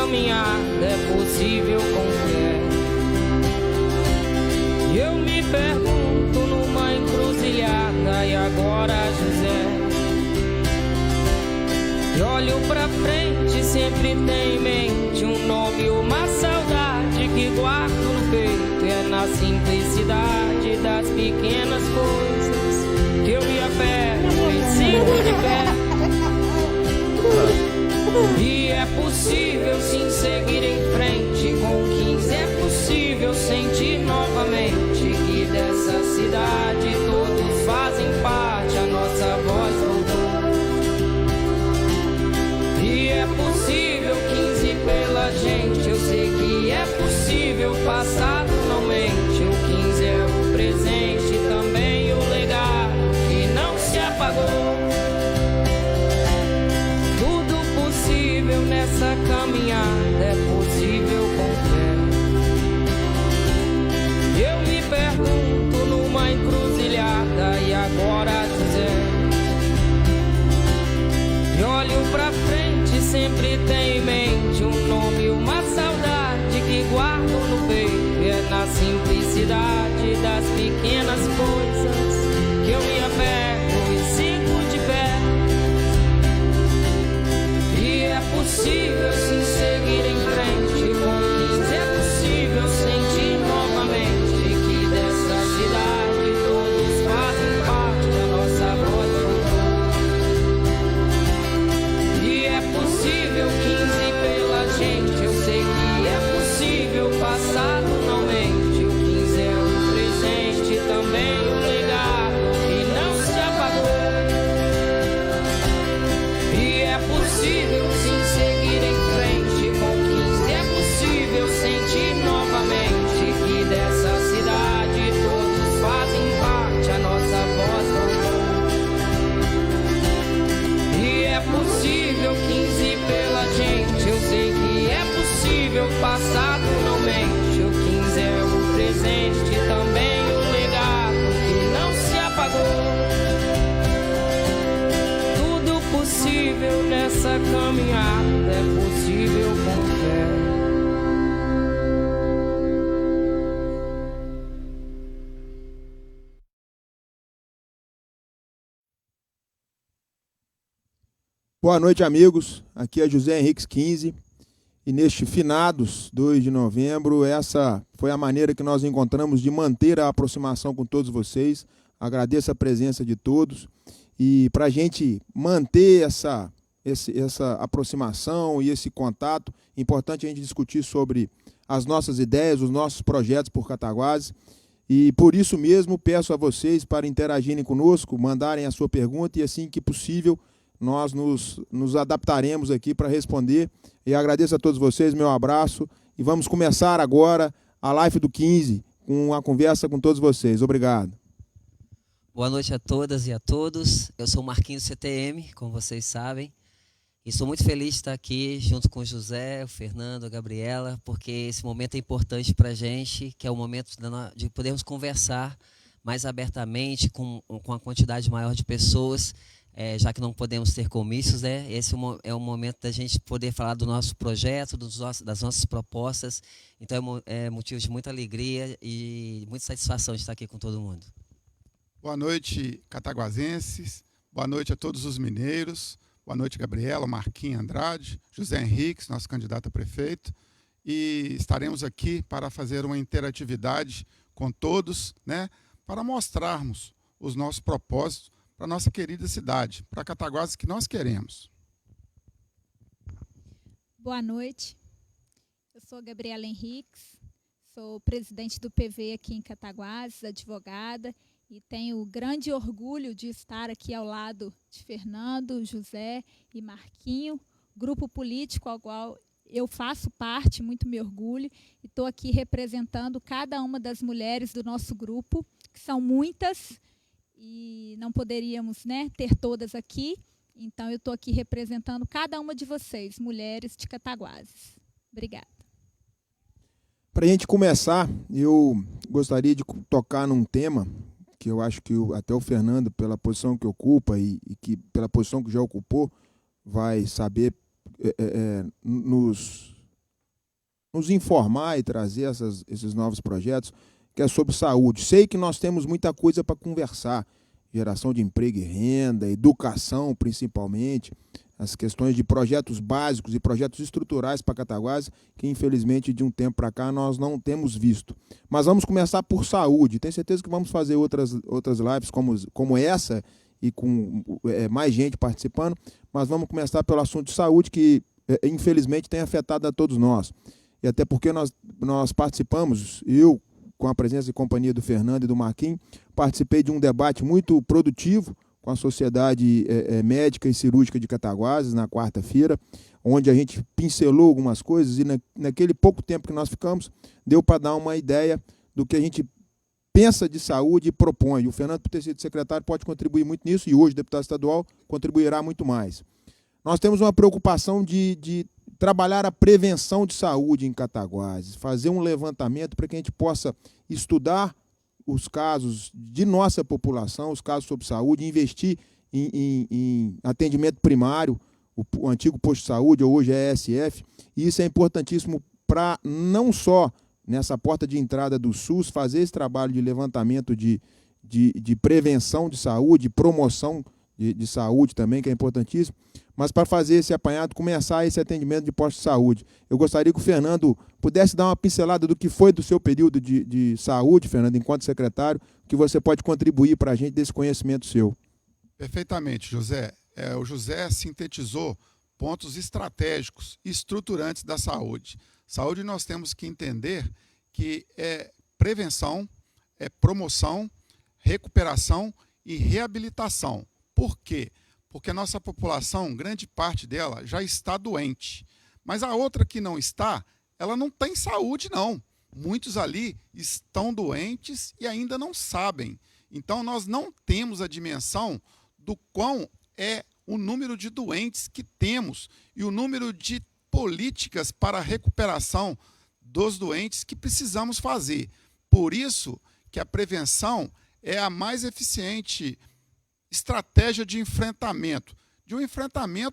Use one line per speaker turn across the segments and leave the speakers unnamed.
caminhada é possível com fé. Eu me pergunto numa encruzilhada, e agora, José? E olho pra frente, sempre tem em mente um nome, uma saudade que guardo no peito. É na simplicidade das pequenas coisas que eu me apego e sigo de pé. E é possível sim seguir em frente com 15. É possível sentir novamente que dessa cidade todos fazem parte, a nossa voz voltou. E é possível 15 pela gente, eu sei que é possível, o passado não mente. O 15 é o presente e também o legado que não se apagou. Nessa caminhada é possível com fé. Eu me pergunto numa encruzilhada, e agora, José? E olho pra frente, sempre tem em mente um nome, uma saudade que guardo no peito. E é na simplicidade das pequenas coisas que eu me apego e sigo de pé. É possível sim seguir em frente com 15. É possível sentir novamente que dessa cidade todos fazem parte, a nossa voz voltou. E é possível 15 pela gente, eu sei que é possível, o passado não mente. O 15 é o presente e também o legado que não se apagou. E é possível sim seguir em frente com 15. É possível sentir novamente que dessa cidade todos fazem parte, a nossa voz voltou. E é possível 15 pela gente, eu sei que é possível, o passado não mente. O 15 é o presente e também o legado que não se apagou. Possível nessa caminhada é possível com fé.
Boa noite, amigos. Aqui é José Henriques 15 e neste finados 2 de novembro, essa foi a maneira que nós encontramos de manter a aproximação com todos vocês. Agradeço a presença de todos. E para a gente manter essa aproximação e esse contato, é importante a gente discutir sobre as nossas ideias, os nossos projetos por Cataguases. E por isso mesmo peço a vocês para interagirem conosco, mandarem a sua pergunta e assim que possível nós nos adaptaremos aqui para responder. E agradeço a todos vocês, meu abraço. E vamos começar agora a live do 15 com a conversa com todos vocês. Obrigado.
Boa noite a todas e a todos. Eu sou o Marquinhos CTM, como vocês sabem. E sou muito feliz de estar aqui junto com o José, o Fernando, a Gabriela, porque esse momento é importante para a gente, que é o momento de podermos conversar mais abertamente com a quantidade maior de pessoas, já que não podemos ter comícios, né? Esse é o momento da gente poder falar do nosso projeto, das nossas propostas. Então é motivo de muita alegria e muita satisfação de estar aqui com todo mundo.
Boa noite, cataguasenses. Boa noite a todos os mineiros. Boa noite, Gabriela, Marquinhos Andrade, José Henriques, nosso candidato a prefeito. E estaremos aqui para fazer uma interatividade com todos, né, para mostrarmos os nossos propósitos para a nossa querida cidade, para Cataguases que nós queremos.
Boa noite. Eu sou Gabriela Henriques, sou presidente do PV aqui em Cataguases, advogada. E tenho grande orgulho de estar aqui ao lado de Fernando, José e Marquinho, grupo político ao qual eu faço parte, muito me orgulho. E estou aqui representando cada uma das mulheres do nosso grupo, que são muitas, e não poderíamos, né, ter todas aqui. Então, eu estou aqui representando cada uma de vocês, mulheres de Cataguases. Obrigada.
Para a gente começar, eu gostaria de tocar num tema que eu acho que até o Fernando, pela posição que ocupa e que pela posição que já ocupou, vai saber nos nos informar e trazer esses novos projetos, que é sobre saúde. Sei que nós temos muita coisa para conversar, geração de emprego e renda, educação principalmente, as questões de projetos básicos e projetos estruturais para Cataguases, que infelizmente de um tempo para cá nós não temos visto. Mas vamos começar por saúde. Tenho certeza que vamos fazer outras lives como essa e com mais gente participando, mas vamos começar pelo assunto de saúde, que infelizmente tem afetado a todos nós. E até porque nós participamos, eu, com a presença e companhia do Fernando e do Marquinhos, participei de um debate muito produtivo com a Sociedade Médica e Cirúrgica de Cataguases, na quarta-feira, onde a gente pincelou algumas coisas e naquele pouco tempo que nós ficamos, deu para dar uma ideia do que a gente pensa de saúde e propõe. O Fernando, por ter sido secretário, pode contribuir muito nisso, e hoje, deputado estadual, contribuirá muito mais. Nós temos uma preocupação de trabalhar a prevenção de saúde em Cataguases, fazer um levantamento para que a gente possa estudar os casos de nossa população, os casos sobre saúde, investir em atendimento primário, o antigo posto de saúde, hoje é ESF, e isso é importantíssimo para não só nessa porta de entrada do SUS fazer esse trabalho de levantamento de prevenção de saúde, promoção de saúde também, que é importantíssimo, mas para fazer esse apanhado, começar esse atendimento de posto de saúde. Eu gostaria que o Fernando pudesse dar uma pincelada do que foi do seu período de saúde, Fernando, enquanto secretário, que você pode contribuir para a gente desse conhecimento seu.
Perfeitamente, José. O José sintetizou pontos estratégicos e estruturantes da saúde. Saúde nós temos que entender que é prevenção, é promoção, recuperação e reabilitação. Por quê? Porque a nossa população, grande parte dela, já está doente. Mas a outra que não está, ela não tem saúde, não. Muitos ali estão doentes e ainda não sabem. Então, nós não temos a dimensão do quão é o número de doentes que temos e o número de políticas para a recuperação dos doentes que precisamos fazer. Por isso que a prevenção é a mais eficiente estratégia de enfrentamento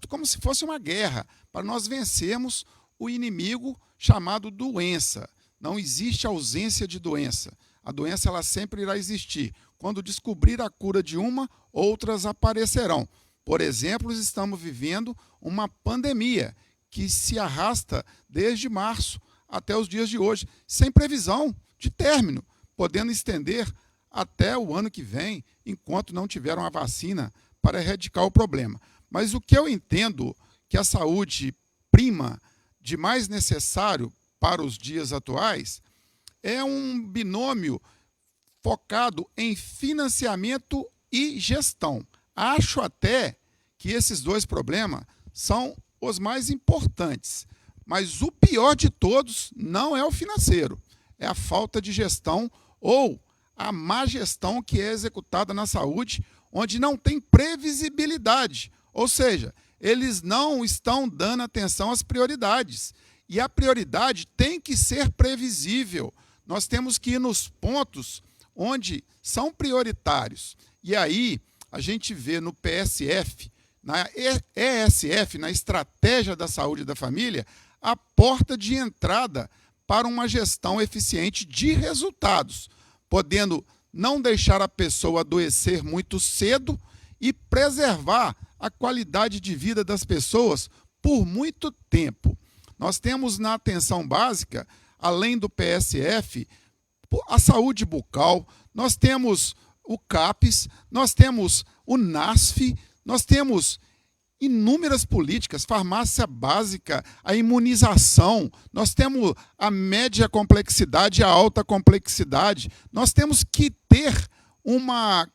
como se fosse uma guerra, para nós vencermos o inimigo chamado doença. Não existe ausência de doença. A doença ela sempre irá existir. Quando descobrir a cura de uma, outras aparecerão. Por exemplo, estamos vivendo uma pandemia que se arrasta desde março até os dias de hoje, sem previsão de término, podendo estender até o ano que vem, enquanto não tiver uma vacina para erradicar o problema. Mas o que eu entendo que a saúde prima de mais necessário para os dias atuais é um binômio focado em financiamento e gestão. Acho até que esses dois problemas são os mais importantes, mas o pior de todos não é o financeiro, é a falta de gestão ou a má gestão que é executada na saúde, onde não tem previsibilidade, ou seja, eles não estão dando atenção às prioridades. E a prioridade tem que ser previsível. Nós temos que ir nos pontos onde são prioritários. E aí a gente vê no PSF, na ESF, na Estratégia da Saúde da Família, a porta de entrada para uma gestão eficiente de resultados, podendo não deixar a pessoa adoecer muito cedo e preservar a qualidade de vida das pessoas por muito tempo. Nós temos na atenção básica, além do PSF, a saúde bucal, nós temos o CAPES, nós temos o NASF, nós temos inúmeras políticas, farmácia básica, a imunização, nós temos a média complexidade e a alta complexidade. Nós temos que ter uma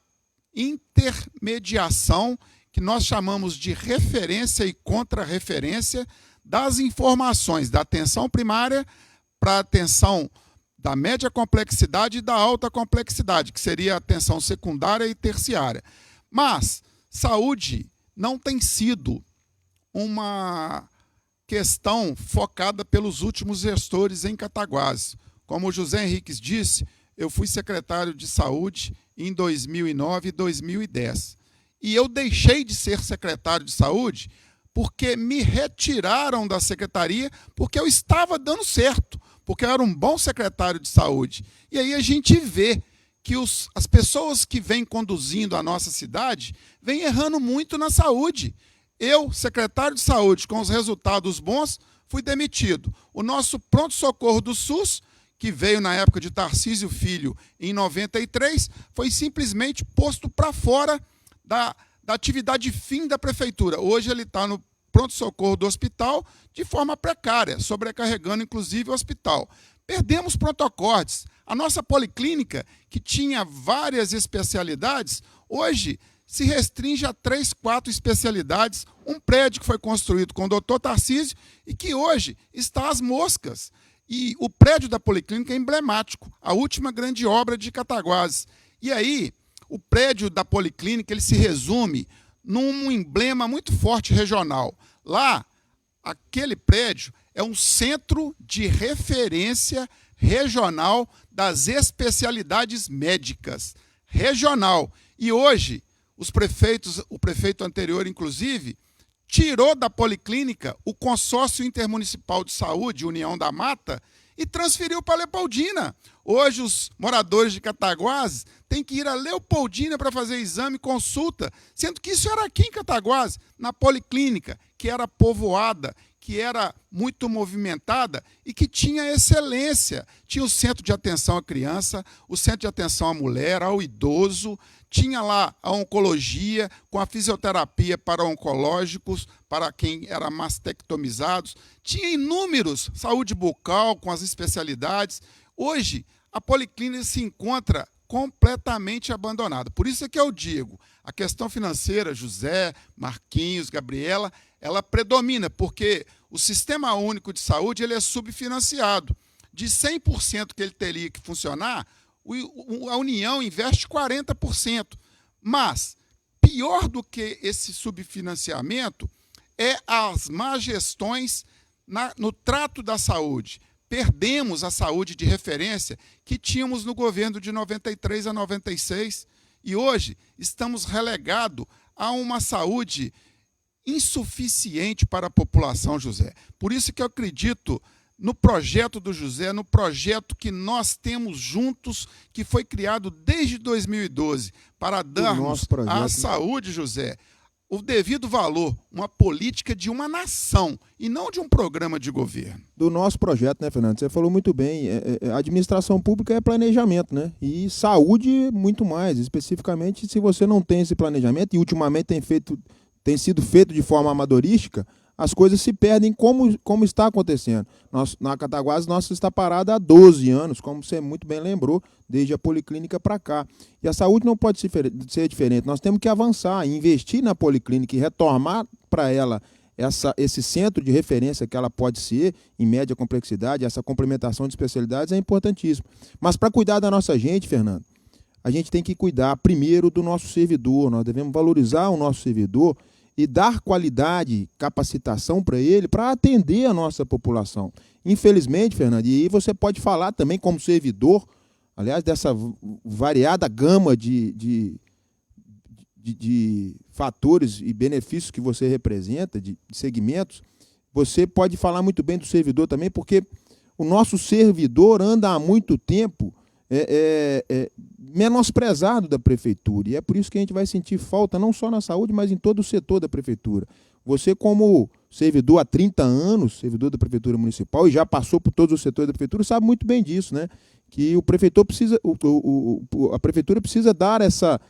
intermediação que nós chamamos de referência e contra-referência das informações da atenção primária para a atenção da média complexidade e da alta complexidade, que seria a atenção secundária e terciária. Mas saúde não tem sido uma questão focada pelos últimos gestores em Cataguases. Como o José Henriques disse, eu fui secretário de saúde em 2009 e 2010. E eu deixei de ser secretário de saúde porque me retiraram da secretaria, porque eu estava dando certo, porque eu era um bom secretário de saúde. E aí a gente vê que as pessoas que vêm conduzindo a nossa cidade vêm errando muito na saúde. Eu, secretário de saúde, com os resultados bons, fui demitido. O nosso pronto-socorro do SUS, que veio na época de Tarcísio Filho, em 93, foi simplesmente posto para fora da atividade fim da prefeitura. Hoje ele está no pronto-socorro do hospital de forma precária, sobrecarregando inclusive o hospital. Perdemos prontocortes. A nossa policlínica, que tinha várias especialidades, hoje se restringe a 3, 4 especialidades. Um prédio que foi construído com o doutor Tarcísio e que hoje está às moscas. E o prédio da policlínica é emblemático, a última grande obra de Cataguases. E aí, o prédio da policlínica ele se resume num emblema muito forte regional. Lá, aquele prédio é um centro de referência regional das especialidades médicas. Regional. E hoje, o prefeito anterior, inclusive, tirou da policlínica o Consórcio Intermunicipal de Saúde, União da Mata, e transferiu para Leopoldina. Hoje, os moradores de Cataguases têm que ir a Leopoldina para fazer exame e consulta, sendo que isso era aqui em Cataguases, na policlínica, que era povoada, que era muito movimentada e que tinha excelência. Tinha o centro de atenção à criança, o centro de atenção à mulher, ao idoso, tinha lá a oncologia, com a fisioterapia para oncológicos, para quem era mastectomizados, tinha inúmeros, saúde bucal, com as especialidades. Hoje, a policlínica se encontra completamente abandonada. Por isso é que eu digo, a questão financeira, José, Marquinhos, Gabriela, ela predomina, porque o Sistema Único de Saúde ele é subfinanciado. De 100% que ele teria que funcionar, a União investe 40%. Mas, pior do que esse subfinanciamento, é as más gestões no trato da saúde. Perdemos a saúde de referência que tínhamos no governo de 93 a 96 e hoje estamos relegados a uma saúde insuficiente para a população, José. Por isso que eu acredito no projeto do José, no projeto que nós temos juntos, que foi criado desde 2012, para darmos à saúde, José, o devido valor, uma política de uma nação e não de um programa de governo.
Do nosso projeto, né, Fernando? Você falou muito bem, administração pública é planejamento, né? E saúde muito mais, especificamente se você não tem esse planejamento, e ultimamente tem sido feito de forma amadorística, as coisas se perdem como está acontecendo. Na Cataguases, nossa está parada há 12 anos, como você muito bem lembrou, desde a policlínica para cá. E a saúde não pode ser diferente. Nós temos que avançar, investir na policlínica e retomar para ela esse centro de referência que ela pode ser, em média complexidade, essa complementação de especialidades é importantíssimo. Mas para cuidar da nossa gente, Fernando, a gente tem que cuidar primeiro do nosso servidor, nós devemos valorizar o nosso servidor e dar qualidade, capacitação para ele, para atender a nossa população. Infelizmente, Fernando, e aí você pode falar também como servidor, aliás, dessa variada gama de fatores e benefícios que você representa, de segmentos, você pode falar muito bem do servidor também, porque o nosso servidor anda há muito tempo menosprezado da prefeitura, e é por isso que a gente vai sentir falta não só na saúde, mas em todo o setor da prefeitura. Você, como servidor há 30 anos, servidor da prefeitura municipal, e já passou por todos os setores da prefeitura, sabe muito bem disso, né? Que o prefeitor precisa, a prefeitura precisa dar essa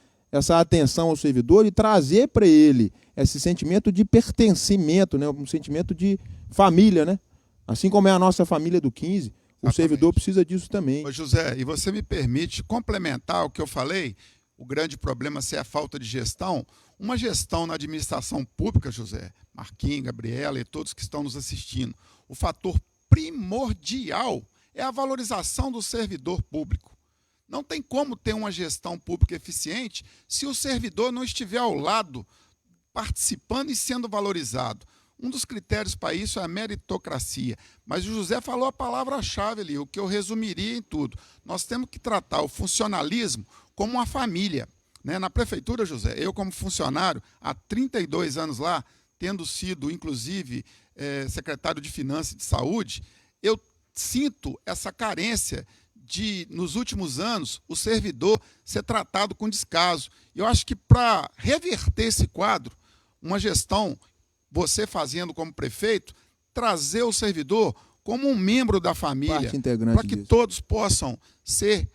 atenção ao servidor e trazer para ele esse sentimento de pertencimento, né? Um sentimento de família, né? Assim como é a nossa família do 15, o servidor precisa disso também.
Ô José, e você me permite complementar o que eu falei, o grande problema ser a falta de gestão. Uma gestão na administração pública, José, Marquinhos, Gabriela e todos que estão nos assistindo, o fator primordial é a valorização do servidor público. Não tem como ter uma gestão pública eficiente se o servidor não estiver ao lado, participando e sendo valorizado. Um dos critérios para isso é a meritocracia. Mas o José falou a palavra-chave ali, o que eu resumiria em tudo. Nós temos que tratar o funcionalismo como uma família. Né? Na prefeitura, José, eu como funcionário, há 32 anos lá, tendo sido, inclusive, secretário de Finanças e de Saúde, eu sinto essa carência de, nos últimos anos, o servidor ser tratado com descaso. Eu acho que, para reverter esse quadro, uma gestão, você fazendo como prefeito, trazer o servidor como um membro da família, para que todos possam ser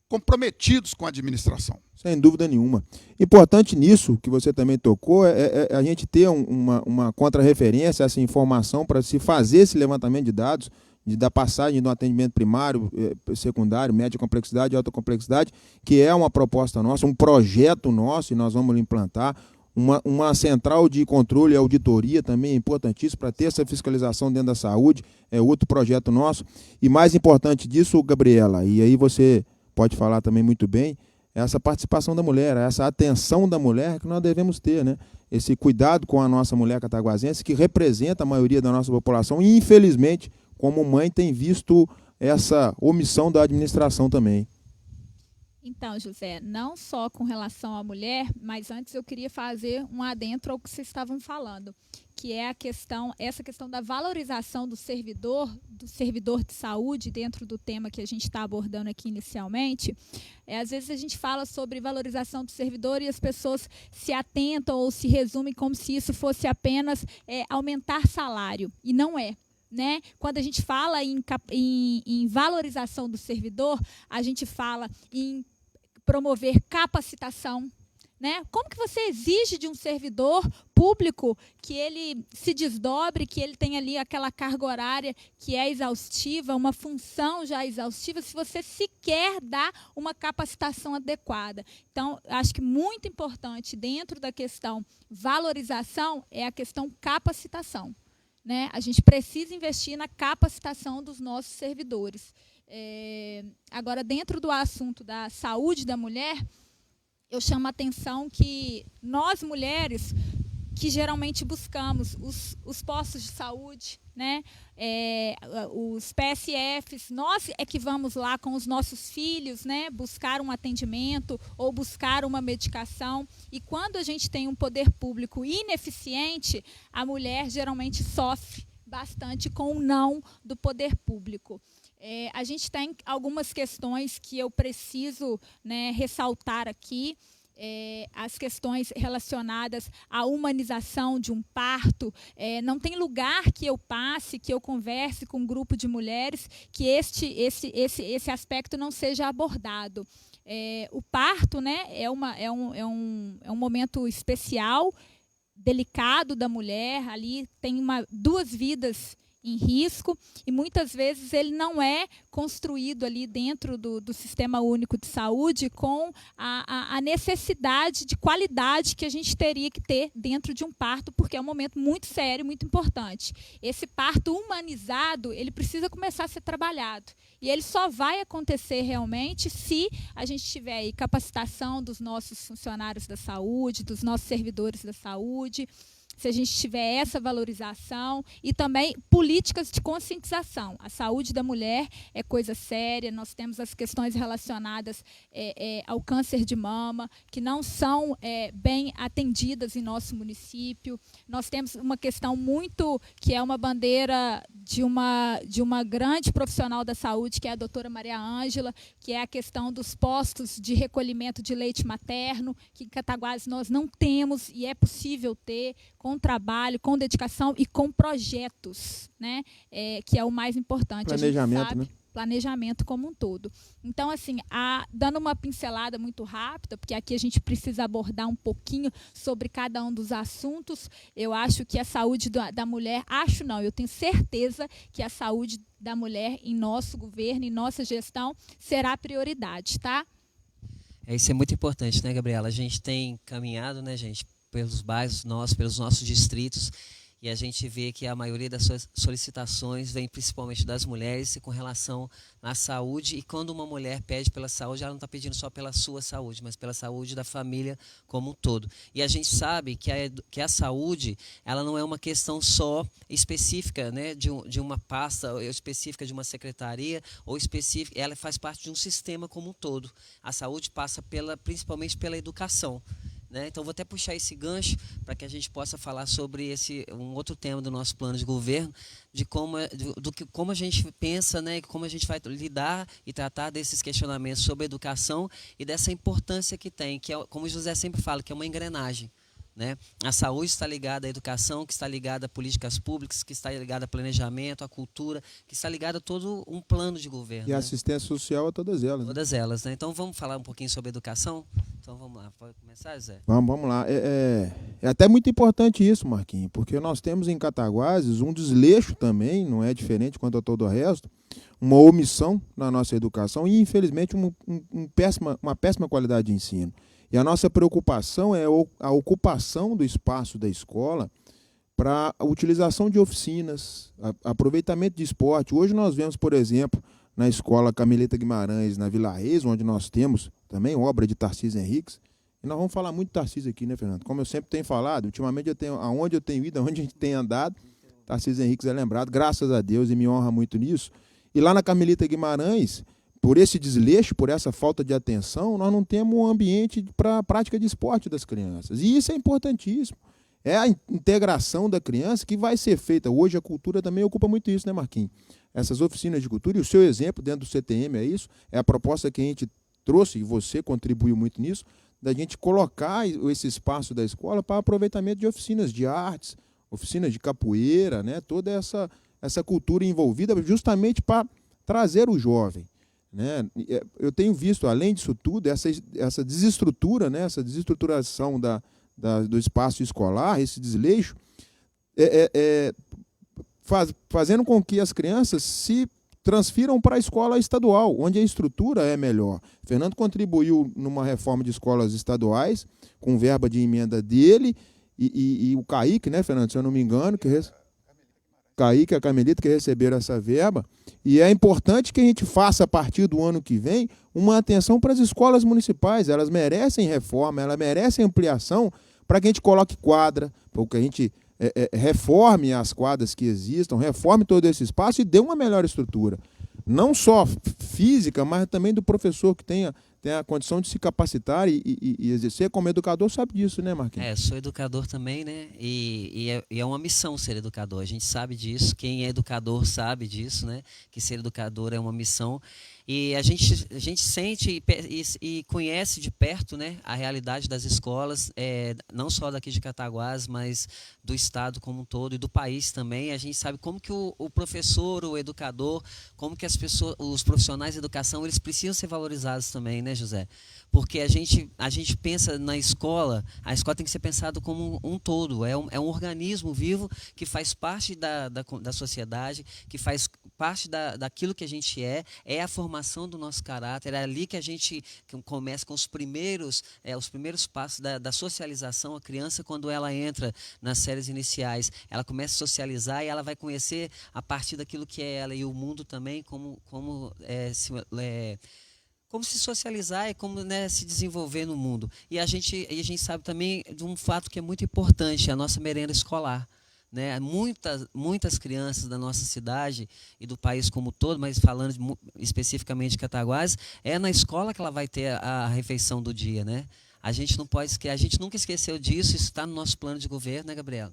comprometidos com a administração.
Sem dúvida nenhuma. Importante nisso, que você também tocou, é a gente ter uma contra-referência, essa informação para se fazer esse levantamento de dados, da passagem do atendimento primário, secundário, média complexidade e alta complexidade, que é uma proposta nossa, um projeto nosso, e nós vamos implantar. Uma central de controle e auditoria também é importantíssimo para ter essa fiscalização dentro da saúde, é outro projeto nosso. E mais importante disso, Gabriela, e aí você pode falar também muito bem, essa participação da mulher, essa atenção da mulher que nós devemos ter, né? Esse cuidado com a nossa mulher cataguasense, que representa a maioria da nossa população, e infelizmente, como mãe, tem visto essa omissão da administração também.
Então, José, não só com relação à mulher, mas antes eu queria fazer um adentro ao que vocês estavam falando, que é essa questão da valorização do servidor de saúde, dentro do tema que a gente está abordando aqui inicialmente. Às vezes a gente fala sobre valorização do servidor e as pessoas se atentam ou se resumem como se isso fosse apenas aumentar salário, e não é. Né? Quando a gente fala em valorização do servidor, a gente fala em promover capacitação. Né? Como que você exige de um servidor público que ele se desdobre, que ele tenha ali aquela carga horária que é exaustiva, uma função já exaustiva, se você sequer dá uma capacitação adequada? Então, acho que muito importante dentro da questão valorização é a questão capacitação. Né? A gente precisa investir na capacitação dos nossos servidores. Agora, dentro do assunto da saúde da mulher, eu chamo a atenção que nós, mulheres, que geralmente buscamos os postos de saúde, né? Os PSFs, nós é que vamos lá com os nossos filhos, né? Buscar um atendimento ou buscar uma medicação. E quando a gente tem um poder público ineficiente, a mulher geralmente sofre bastante com o não do poder público. A gente tem algumas questões que eu preciso, né, ressaltar aqui. As questões relacionadas à humanização de um parto. Não tem lugar que eu passe, que eu converse com um grupo de mulheres, que esse aspecto não seja abordado. O parto, né, é um momento especial, delicado da mulher. Ali tem duas vidas em risco, e muitas vezes ele não é construído ali dentro do Sistema Único de Saúde com a necessidade de qualidade que a gente teria que ter dentro de um parto, porque é um momento muito sério, muito importante. Esse parto humanizado, ele precisa começar a ser trabalhado, e ele só vai acontecer realmente se a gente tiver aí capacitação dos nossos funcionários da saúde, dos nossos servidores da saúde, se a gente tiver essa valorização e também políticas de conscientização. A saúde da mulher é coisa séria, nós temos as questões relacionadas ao câncer de mama, que não são bem atendidas em nosso município. Nós temos uma questão que é uma bandeira de uma grande profissional da saúde, que é a doutora Maria Ângela, que é a questão dos postos de recolhimento de leite materno, que em Cataguases nós não temos e é possível ter, com trabalho, com dedicação e com projetos, né? Que é o mais importante.
Planejamento,
a gente sabe,
né?
Planejamento como um todo. Então, assim, dando uma pincelada muito rápida, porque aqui a gente precisa abordar um pouquinho sobre cada um dos assuntos, eu acho que a saúde da mulher, eu tenho certeza que a saúde da mulher em nosso governo, em nossa gestão, será prioridade, tá?
Isso é muito importante, né, Gabriela? A gente tem caminhado, né, gente, pelos bairros nossos, pelos nossos distritos, e a gente vê que a maioria das suas solicitações vem principalmente das mulheres com relação à saúde. E quando uma mulher pede pela saúde, ela não está pedindo só pela sua saúde, mas pela saúde da família como um todo. E a gente sabe que a saúde, ela não é uma questão só específica, né, de uma pasta específica de uma secretaria, ou específica, ela faz parte de um sistema como um todo. A saúde passa principalmente pela educação. né? Então, vou até puxar esse gancho para que a gente possa falar sobre um outro tema do nosso plano de governo, de como a gente pensa, né, como a gente vai lidar e tratar desses questionamentos sobre a educação e dessa importância que tem, que é, como o José sempre fala, que é uma engrenagem. Né? A saúde está ligada à educação, que está ligada a políticas públicas, que está ligada a planejamento, à cultura, que está ligada a todo um plano de governo.
E a
né?
assistência social a todas elas.
Todas elas. Né? Então, vamos falar um pouquinho sobre educação? Então, vamos lá. Pode começar, Zé?
Vamos lá. É até muito importante isso, Marquinhos, porque nós temos em Cataguases um desleixo também, não é diferente quanto a todo o resto, uma omissão na nossa educação e, infelizmente, uma péssima qualidade de ensino. E a nossa preocupação é a ocupação do espaço da escola para a utilização de oficinas, aproveitamento de esporte. Hoje nós vemos, por exemplo, na escola Carmelita Guimarães, na Vila Reis, onde nós temos também obra de Tarcísio Henriques. E nós vamos falar muito de Tarcísio aqui, né, Fernando? Como eu sempre tenho falado, ultimamente aonde eu tenho ido, aonde a gente tem andado, Tarcísio Henriques é lembrado, graças a Deus, e me honra muito nisso. E lá na Carmelita Guimarães, por esse desleixo, por essa falta de atenção, nós não temos um ambiente para a prática de esporte das crianças. E isso é importantíssimo. É a integração da criança que vai ser feita. Hoje a cultura também ocupa muito isso, né, Marquinhos? Essas oficinas de cultura, e o seu exemplo dentro do CTM é isso, é a proposta que a gente trouxe, e você contribuiu muito nisso, da gente colocar esse espaço da escola para aproveitamento de oficinas de artes, oficinas de capoeira, né? Toda essa cultura envolvida justamente para trazer o jovem. Né? Eu tenho visto, além disso tudo, essa desestrutura, né? Essa desestruturação do espaço escolar, esse desleixo, fazendo com que as crianças se transfiram para a escola estadual, onde a estrutura é melhor. Fernando contribuiu numa reforma de escolas estaduais, com verba de emenda dele, e o Kaique, né, Fernando, se eu não me engano, Kaique e a Carmelita que receberam essa verba, e é importante que a gente faça, a partir do ano que vem, uma atenção para as escolas municipais. Elas merecem reforma, elas merecem ampliação, para que a gente coloque quadra, para que a gente reforme as quadras que existam, reforme todo esse espaço e dê uma melhor estrutura. Não só física, mas também do professor que tenha a condição de se capacitar e exercer. Como educador, sabe disso, né, Marquinhos?
Sou educador também, né? E é uma missão ser educador. A gente sabe disso. Quem é educador sabe disso, né? Que ser educador é uma missão. E a gente sente e conhece de perto, né, a realidade das escolas, não só daqui de Cataguases, mas do estado como um todo e do país também. A gente sabe como que o professor, o educador, como que os profissionais de educação, eles precisam ser valorizados também, né, José? Porque a gente pensa na escola, a escola tem que ser pensada como um todo, é um organismo vivo que faz parte da sociedade, que faz parte daquilo que a gente é a formação do nosso caráter, é ali que a gente começa com os primeiros passos da socialização. A criança, quando ela entra nas séries iniciais, ela começa a socializar e ela vai conhecer a partir daquilo que é ela e o mundo também, como se socializar e como, né, se desenvolver no mundo. E a gente sabe também de um fato que é muito importante, a nossa merenda escolar. Né? Muitas crianças da nossa cidade e do país como um todo, mas falando especificamente de Cataguases, é na escola que ela vai ter a refeição do dia. Né? A gente nunca esqueceu disso, isso está no nosso plano de governo, né, Gabriela?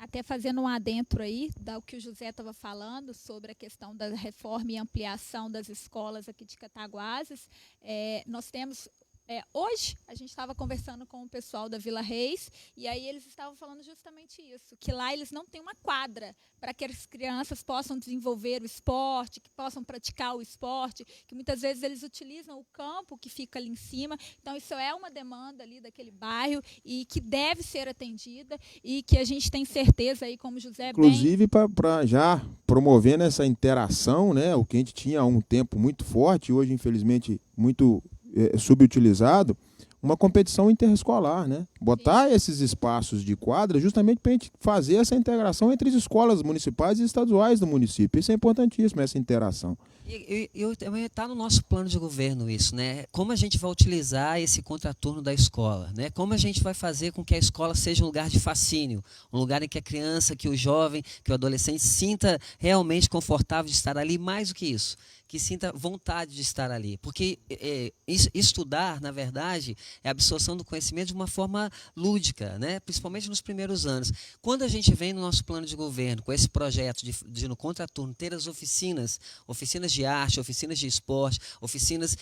Até fazendo um adentro aí, do que o José estava falando sobre a questão da reforma e ampliação das escolas aqui de Cataguases, nós temos... hoje a gente estava conversando com o pessoal da Vila Reis e aí eles estavam falando justamente isso, que lá eles não têm uma quadra para que as crianças possam desenvolver o esporte, que possam praticar o esporte, que muitas vezes eles utilizam o campo que fica ali em cima. Então isso é uma demanda ali daquele bairro e que deve ser atendida e que a gente tem certeza aí, como o José
inclusive para já promovendo essa interação, né, o que a gente tinha há um tempo muito forte, hoje infelizmente muito subutilizado, uma competição interescolar, né? Botar esses espaços de quadra justamente para a gente fazer essa integração entre as escolas municipais e estaduais do município. Isso é importantíssimo, essa interação.
E também está no nosso plano de governo isso, né? Como a gente vai utilizar esse contraturno da escola, né? Como a gente vai fazer com que a escola seja um lugar de fascínio, um lugar em que a criança, que o jovem, que o adolescente sinta realmente confortável de estar ali, mais do que isso, que sinta vontade de estar ali. Porque estudar, na verdade, é a absorção do conhecimento de uma forma lúdica, né? Principalmente nos primeiros anos. Quando a gente vem no nosso plano de governo, com esse projeto de no contraturno, ter as oficinas de arte, oficinas de esporte, oficinas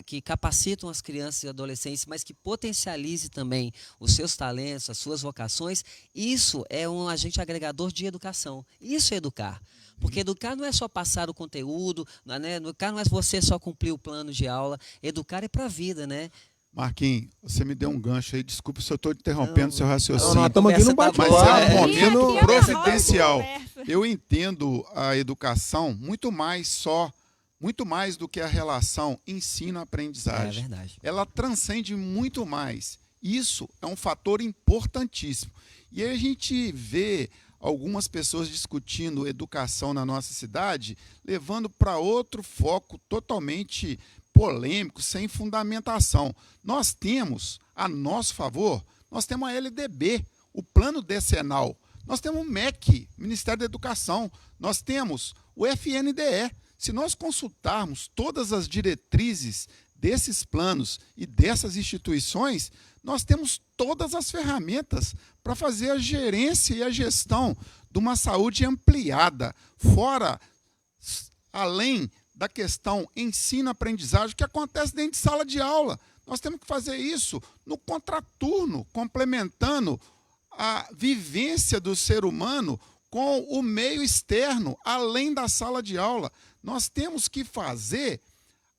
que capacitam as crianças e adolescentes, mas que potencialize também os seus talentos, as suas vocações, isso é um agente agregador de educação. Isso é educar. Porque educar não é só passar o conteúdo, né? Educar não é você só cumprir o plano de aula. Educar é para a vida, né?
Marquinhos, você me deu um gancho aí. Desculpe se eu estou interrompendo seu raciocínio.
Não, estamos aqui no bate-papo.
Mas é um
Aqui
momento
é
providencial.
conversa.
Eu entendo a educação muito mais do que a relação ensino-aprendizagem.
É verdade.
Ela transcende muito mais. Isso é um fator importantíssimo. E aí a gente vê algumas pessoas discutindo educação na nossa cidade, levando para outro foco totalmente polêmico, sem fundamentação. Nós temos, a nosso favor, nós temos a LDB, o Plano Decenal. Nós temos o MEC, Ministério da Educação. Nós temos o FNDE. Se nós consultarmos todas as diretrizes desses planos e dessas instituições, nós temos todas as ferramentas para fazer a gerência e a gestão de uma saúde ampliada, fora, além da questão ensino-aprendizagem, que acontece dentro de sala de aula. Nós temos que fazer isso no contraturno, complementando a vivência do ser humano com o meio externo, além da sala de aula. Nós temos que fazer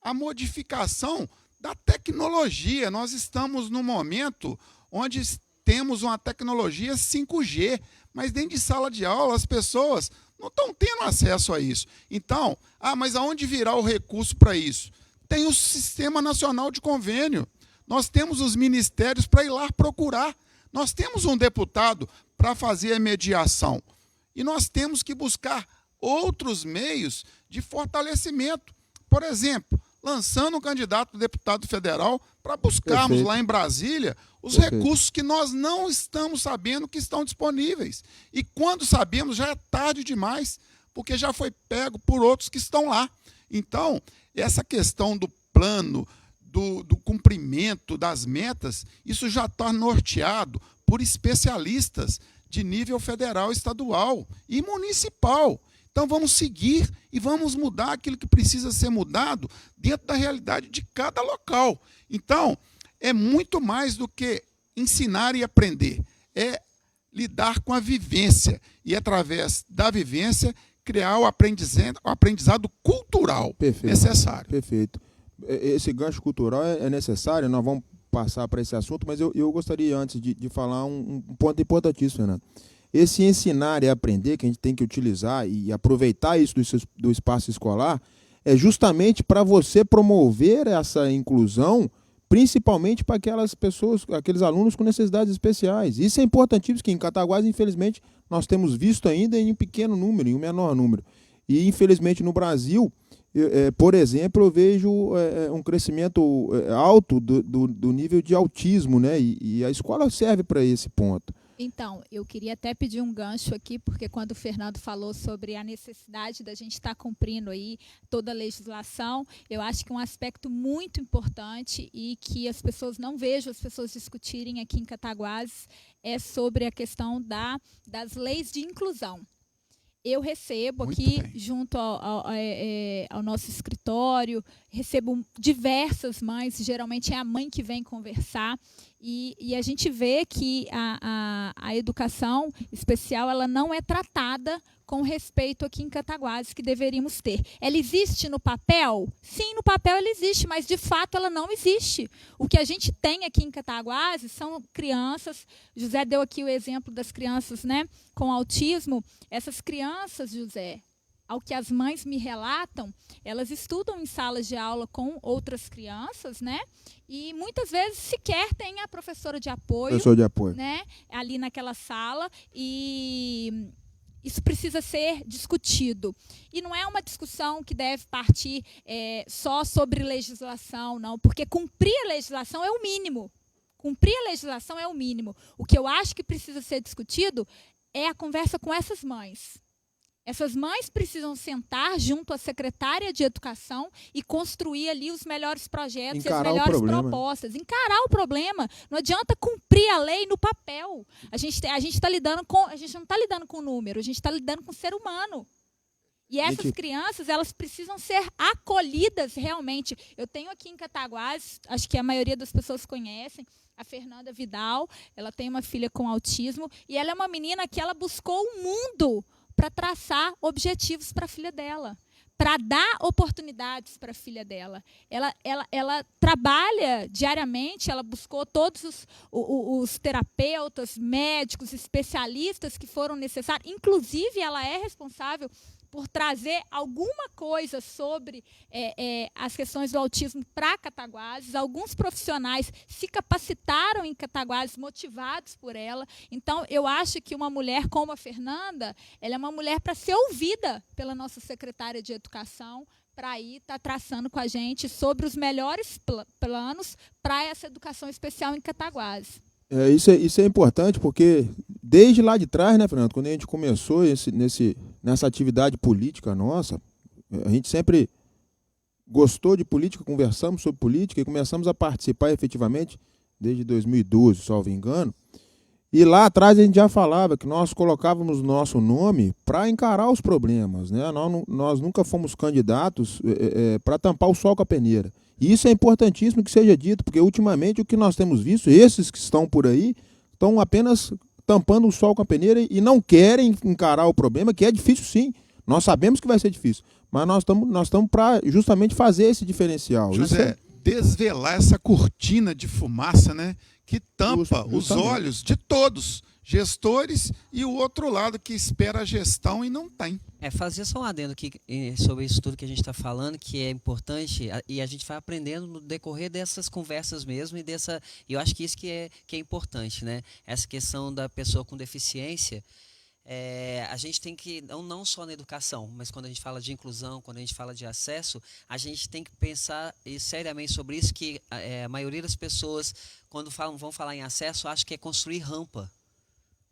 a modificação da tecnologia. Nós estamos num momento onde temos uma tecnologia 5G, mas dentro de sala de aula as pessoas não estão tendo acesso a isso. Então, mas aonde virá o recurso para isso? Tem o Sistema Nacional de Convênio. Nós temos os ministérios para ir lá procurar. Nós temos um deputado para fazer a mediação. E nós temos que buscar outros meios de fortalecimento. Por exemplo, lançando um candidato a deputado federal para buscarmos
Perfeito.
lá em Brasília os
Perfeito.
recursos que nós não estamos sabendo que estão disponíveis. E quando sabemos, já é tarde demais, porque já foi pego por outros que estão lá. Então, essa questão do plano, do cumprimento das metas, isso já está norteado por especialistas de nível federal, estadual e municipal. Então, vamos seguir e vamos mudar aquilo que precisa ser mudado dentro da realidade de cada local. Então, é muito mais do que ensinar e aprender. É lidar com a vivência e, através da vivência, criar o aprendizado cultural necessário.
Perfeito. Esse gancho cultural é necessário, nós vamos passar para esse assunto, mas eu gostaria, antes de falar, um ponto importantíssimo, Fernando. Esse ensinar e aprender, que a gente tem que utilizar e aproveitar isso do espaço escolar, é justamente para você promover essa inclusão, principalmente para aquelas pessoas, aqueles alunos com necessidades especiais. Isso é importantíssimo, que em Cataguás, infelizmente, nós temos visto ainda em pequeno número, em um menor número. E, infelizmente, no Brasil, por exemplo, eu vejo um crescimento alto do nível de autismo, né? E a escola serve para esse ponto.
Então, eu queria até pedir um gancho aqui, porque quando o Fernando falou sobre a necessidade da gente estar cumprindo aí toda a legislação, eu acho que um aspecto muito importante e que as pessoas não vejo as pessoas discutirem aqui em Cataguases é sobre a questão das leis de inclusão. Eu recebo aqui, junto ao nosso escritório, recebo diversas mães, geralmente é a mãe que vem conversar, e a gente vê que a educação especial ela não é tratada com respeito aqui em Cataguases, que deveríamos ter. Ela existe no papel? Sim, no papel ela existe, mas de fato ela não existe. O que a gente tem aqui em Cataguases são crianças, José deu aqui o exemplo das crianças, né, com autismo. Essas crianças, José, ao que as mães me relatam, elas estudam em salas de aula com outras crianças, né? E muitas vezes sequer tem a professora de apoio, né, ali naquela sala, e isso precisa ser discutido. E não é uma discussão que deve partir só sobre legislação, não, porque cumprir a legislação é o mínimo. Cumprir a legislação é o mínimo. O que eu acho que precisa ser discutido é a conversa com essas mães. Essas mães precisam sentar junto à secretária de Educação e construir ali os melhores projetos,
Encarar
as melhores propostas. Encarar o problema. Não adianta cumprir a lei no papel. A gente não está lidando com número, a gente está lidando com o ser humano. E essas crianças, elas precisam ser acolhidas realmente. Eu tenho aqui em Cataguases, acho que a maioria das pessoas conhecem, a Fernanda Vidal. Ela tem uma filha com autismo e ela é uma menina que ela buscou o mundo para traçar objetivos para a filha dela, para dar oportunidades para a filha dela. Ela trabalha diariamente, ela buscou todos os terapeutas, médicos, especialistas que foram necessários. Inclusive, ela é responsável por trazer alguma coisa sobre as questões do autismo para Cataguases. Alguns profissionais se capacitaram em Cataguases, motivados por ela. Então, eu acho que uma mulher como a Fernanda, ela é uma mulher para ser ouvida pela nossa secretária de Educação, para ir estar traçando com a gente sobre os melhores planos para essa educação especial em Cataguases.
Isso é importante, porque desde lá de trás, né, Fernando, quando a gente começou nessa atividade política nossa, a gente sempre gostou de política, conversamos sobre política e começamos a participar efetivamente desde 2012, salvo engano. E lá atrás a gente já falava que nós colocávamos nosso nome para encarar os problemas, né? Nós nunca fomos candidatos para tampar o sol com a peneira. E isso é importantíssimo que seja dito, porque ultimamente o que nós temos visto, esses que estão por aí, estão apenas tampando o sol com a peneira e não querem encarar o problema, que é difícil sim. Nós sabemos que vai ser difícil, mas nós estamos para justamente fazer esse diferencial.
José, desvelar essa cortina de fumaça, né, que tampa os olhos de todos, gestores e o outro lado que espera a gestão e não tem.
Fazer só um adendo aqui sobre isso tudo que a gente está falando, que é importante, e a gente vai aprendendo no decorrer dessas conversas mesmo, e eu acho que isso que é importante, né? Essa questão da pessoa com deficiência, a gente tem que, não só na educação, mas quando a gente fala de inclusão, quando a gente fala de acesso, a gente tem que pensar seriamente sobre isso, que a maioria das pessoas, quando vão falar em acesso, acha que é construir rampa.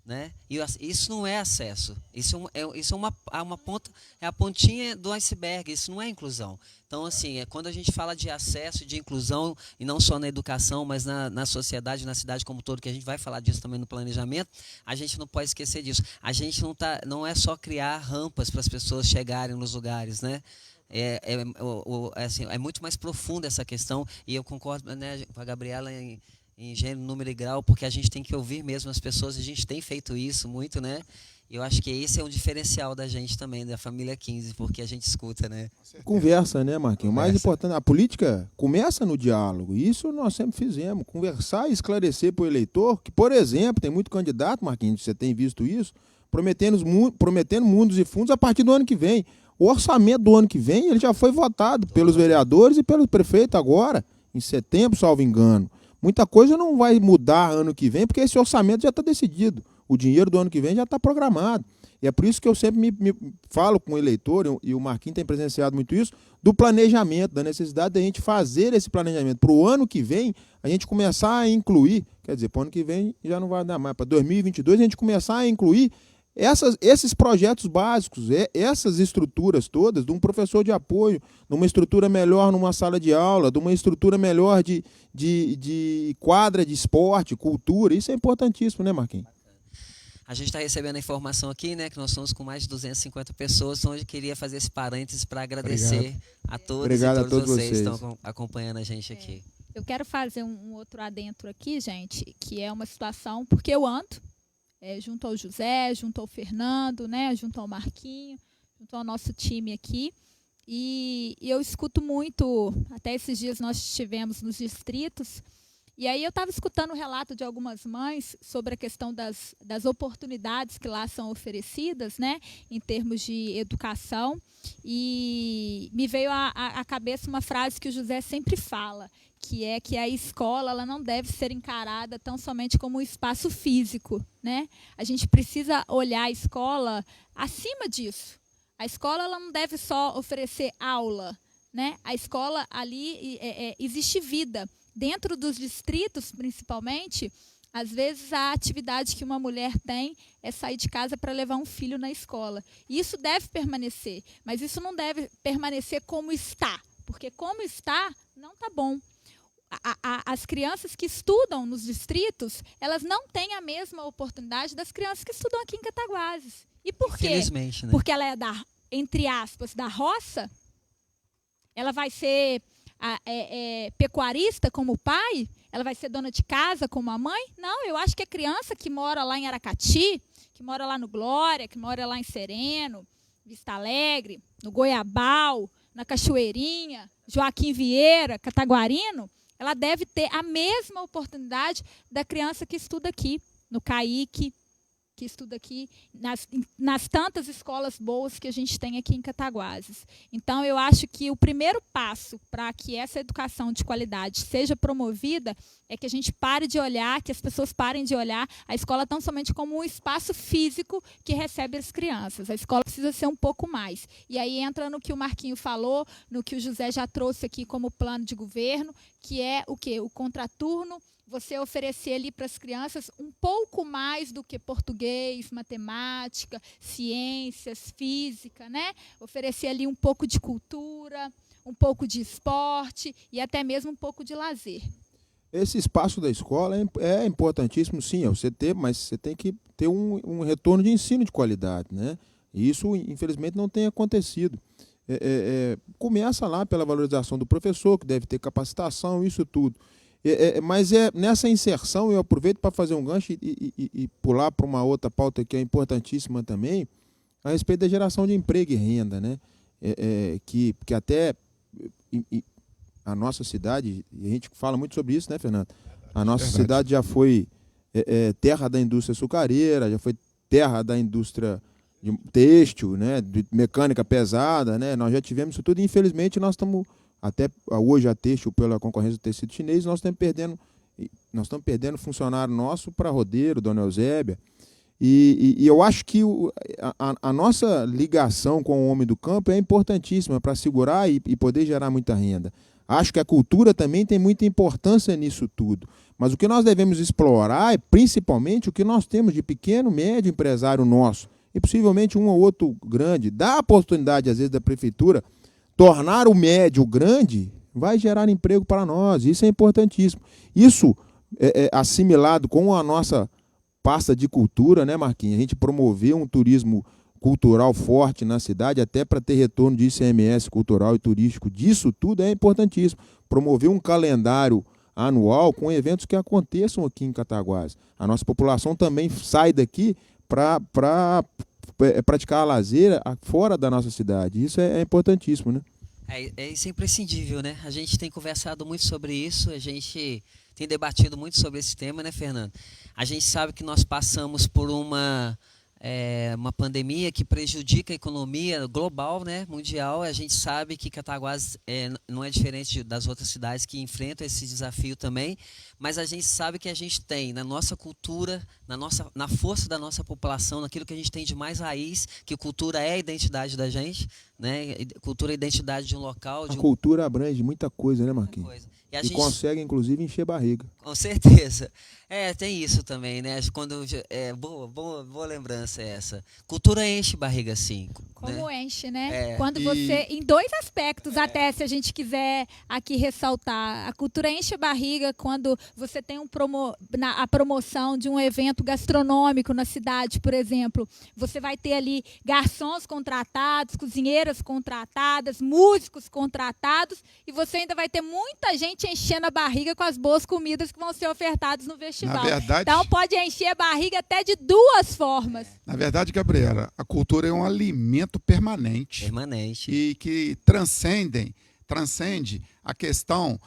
Né? E isso não é acesso, isso é uma ponta, é a pontinha do iceberg, isso não é inclusão. Então, assim, quando a gente fala de acesso, de inclusão, e não só na educação, mas na sociedade, na cidade como um todo, que a gente vai falar disso também no planejamento, a gente não pode esquecer disso. A gente não é só criar rampas para as pessoas chegarem nos lugares, né? Assim, é muito mais profunda essa questão, e eu concordo, né, com a Gabriela em gênero, número e grau, porque a gente tem que ouvir mesmo as pessoas, a gente tem feito isso muito, né? E eu acho que esse é um diferencial da gente também, da família 15, porque a gente escuta, né?
Conversa, né, Marquinhos? O mais importante, a política começa no diálogo, isso nós sempre fizemos, conversar e esclarecer para o eleitor, que, por exemplo, tem muito candidato, Marquinhos, você tem visto isso, prometendo mundos e fundos a partir do ano que vem. O orçamento do ano que vem, ele já foi votado pelos vereadores e pelo prefeito agora, em setembro, salvo engano. Muita coisa não vai mudar ano que vem, porque esse orçamento já está decidido. O dinheiro do ano que vem já está programado. E é por isso que eu sempre me falo com o eleitor, e o Marquinhos tem presenciado muito isso, do planejamento, da necessidade da gente fazer esse planejamento. Para o ano que vem, a gente começar a incluir, quer dizer, para o ano que vem já não vai dar mais, para 2022 a gente começar a incluir esses projetos básicos, essas estruturas todas, de um professor de apoio, de uma estrutura melhor numa sala de aula, de uma estrutura melhor de quadra de esporte, cultura, isso é importantíssimo, né, Marquinhos?
A gente está recebendo a informação aqui, né, que nós estamos com mais de 250 pessoas, então eu queria fazer esse parênteses para agradecer a todos e todos vocês que estão acompanhando a gente aqui.
Eu quero fazer um outro adentro aqui, gente, que é uma situação, porque eu ando junto ao José, junto ao Fernando, né, junto ao Marquinho, junto ao nosso time aqui. E eu escuto muito, até esses dias nós estivemos nos distritos, e aí eu estava escutando o relato de algumas mães sobre a questão das oportunidades que lá são oferecidas, né, em termos de educação, e me veio à cabeça uma frase que o José sempre fala, que é que a escola ela não deve ser encarada tão somente como um espaço físico, né? A gente precisa olhar a escola acima disso. A escola ela não deve só oferecer aula, né? A escola ali existe vida. Dentro dos distritos, principalmente, Às vezes, a atividade que uma mulher tem é sair de casa para levar um filho na escola. E isso deve permanecer, mas isso não deve permanecer como está, porque como está, não está bom. As crianças que estudam nos distritos, elas não têm a mesma oportunidade das crianças que estudam aqui em Cataguases. E por quê?
Infelizmente, né?
Porque ela é entre aspas, da roça? Ela vai ser pecuarista como o pai? Ela vai ser dona de casa como a mãe? Não, eu acho que a criança que mora lá em Aracati, que mora lá no Glória, que mora lá em Sereno, Vista Alegre, no Goiabal, na Cachoeirinha, Joaquim Vieira, Cataguarino, ela deve ter a mesma oportunidade da criança que estuda aqui, no CAIC, que estuda aqui, nas tantas escolas boas que a gente tem aqui em Cataguases. Então, eu acho que o primeiro passo para que essa educação de qualidade seja promovida é que a gente pare de olhar, que as pessoas parem de olhar a escola tão somente como um espaço físico que recebe as crianças. A escola precisa ser um pouco mais. E aí entra no que o Marquinho falou, no que o José já trouxe aqui como plano de governo, que é o quê? O contraturno, você oferecer ali para as crianças um pouco mais do que português, matemática, ciências, física, né? Oferecer ali um pouco de cultura, um pouco de esporte e até mesmo um pouco de lazer.
Esse espaço da escola é importantíssimo, sim, você ter, mas você tem que ter um retorno de ensino de qualidade, né? E isso, infelizmente, não tem acontecido. Começa lá pela valorização do professor, que deve ter capacitação, isso tudo. Mas nessa inserção, eu aproveito para fazer um gancho e pular para uma outra pauta que é importantíssima também, a respeito da geração de emprego e renda, né? Que até a nossa cidade, e a gente fala muito sobre isso, né, Fernando? A nossa cidade já foi terra da indústria açucareira, já foi terra da indústria de têxtil, né, de mecânica pesada, né? Nós já tivemos isso tudo e, infelizmente, nós estamos... Até hoje a têxtil, pela concorrência do tecido chinês, nós estamos perdendo funcionário nosso para rodeiro, Dona Eusébia. E eu acho que a nossa ligação com o homem do campo é importantíssima para segurar e poder gerar muita renda. Acho que a cultura também tem muita importância nisso tudo. Mas o que nós devemos explorar é principalmente o que nós temos de pequeno, médio empresário nosso. E possivelmente um ou outro grande. Dá a oportunidade, às vezes, da prefeitura tornar o médio grande, vai gerar emprego para nós. Isso é importantíssimo. Isso assimilado com a nossa pasta de cultura, né, Marquinhos? A gente promover um turismo cultural forte na cidade, até para ter retorno de ICMS cultural e turístico. Disso tudo é importantíssimo. Promover um calendário anual com eventos que aconteçam aqui em Cataguases. A nossa população também sai daqui para praticar lazer fora da nossa cidade. Isso é importantíssimo, né?
Isso é imprescindível, né? A gente tem conversado muito sobre isso, a gente tem debatido muito sobre esse tema, né, Fernando? A gente sabe que nós passamos por uma pandemia que prejudica a economia global, né, mundial. A gente sabe que Cataguases não é diferente das outras cidades que enfrentam esse desafio também, mas a gente sabe que a gente tem na nossa cultura, na força da nossa população, naquilo que a gente tem de mais raiz, que cultura é a identidade da gente, né? Cultura é a identidade de um local.
A cultura abrange muita coisa, né, Marquinhos?
Muita coisa.
E consegue, inclusive, encher barriga.
Com certeza. Tem isso também, né? Boa lembrança essa. Cultura enche barriga, sim.
Como
né?
enche, né? Quando você... Em dois aspectos, até, se a gente quiser aqui ressaltar. A cultura enche a barriga quando você tem a promoção de um evento gastronômico na cidade, por exemplo. Você vai ter ali garçons contratados, cozinheiras contratadas, músicos contratados, e você ainda vai ter muita gente enchendo a barriga com as boas comidas que vão ser ofertadas no festival.
Na verdade,
então pode encher a barriga até de duas formas.
Na verdade, Gabriela, a cultura é um alimento permanente. E que transcende a questão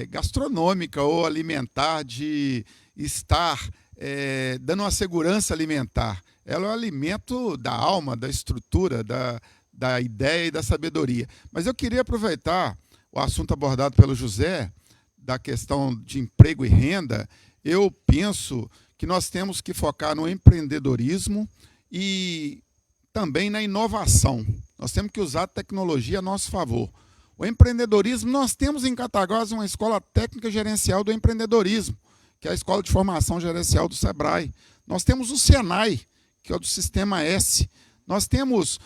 gastronômica ou alimentar, de estar dando uma segurança alimentar. Ela é um alimento da alma, da estrutura, da ideia e da sabedoria. Mas eu queria aproveitar o assunto abordado pelo José, da questão de emprego e renda. Eu penso que nós temos que focar no empreendedorismo e também na inovação. Nós temos que usar a tecnologia a nosso favor. O empreendedorismo, nós temos em Cataguases uma escola técnica gerencial do empreendedorismo, que é a Escola de Formação Gerencial do SEBRAE. Nós temos o SENAI, que é o do Sistema S. Nós temos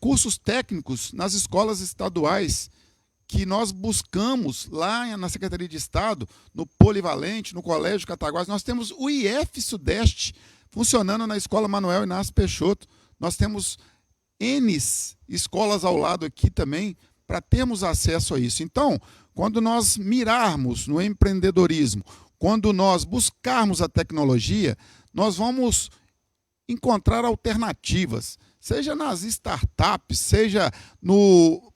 cursos técnicos nas escolas estaduais, que nós buscamos lá na Secretaria de Estado, no Polivalente, no Colégio Cataguases. Nós temos o IF Sudeste, funcionando na Escola Manuel Inácio Peixoto. Nós temos N escolas ao lado aqui também, para termos acesso a isso. Então, quando nós mirarmos no empreendedorismo, quando nós buscarmos a tecnologia, nós vamos encontrar alternativas, seja nas startups, seja no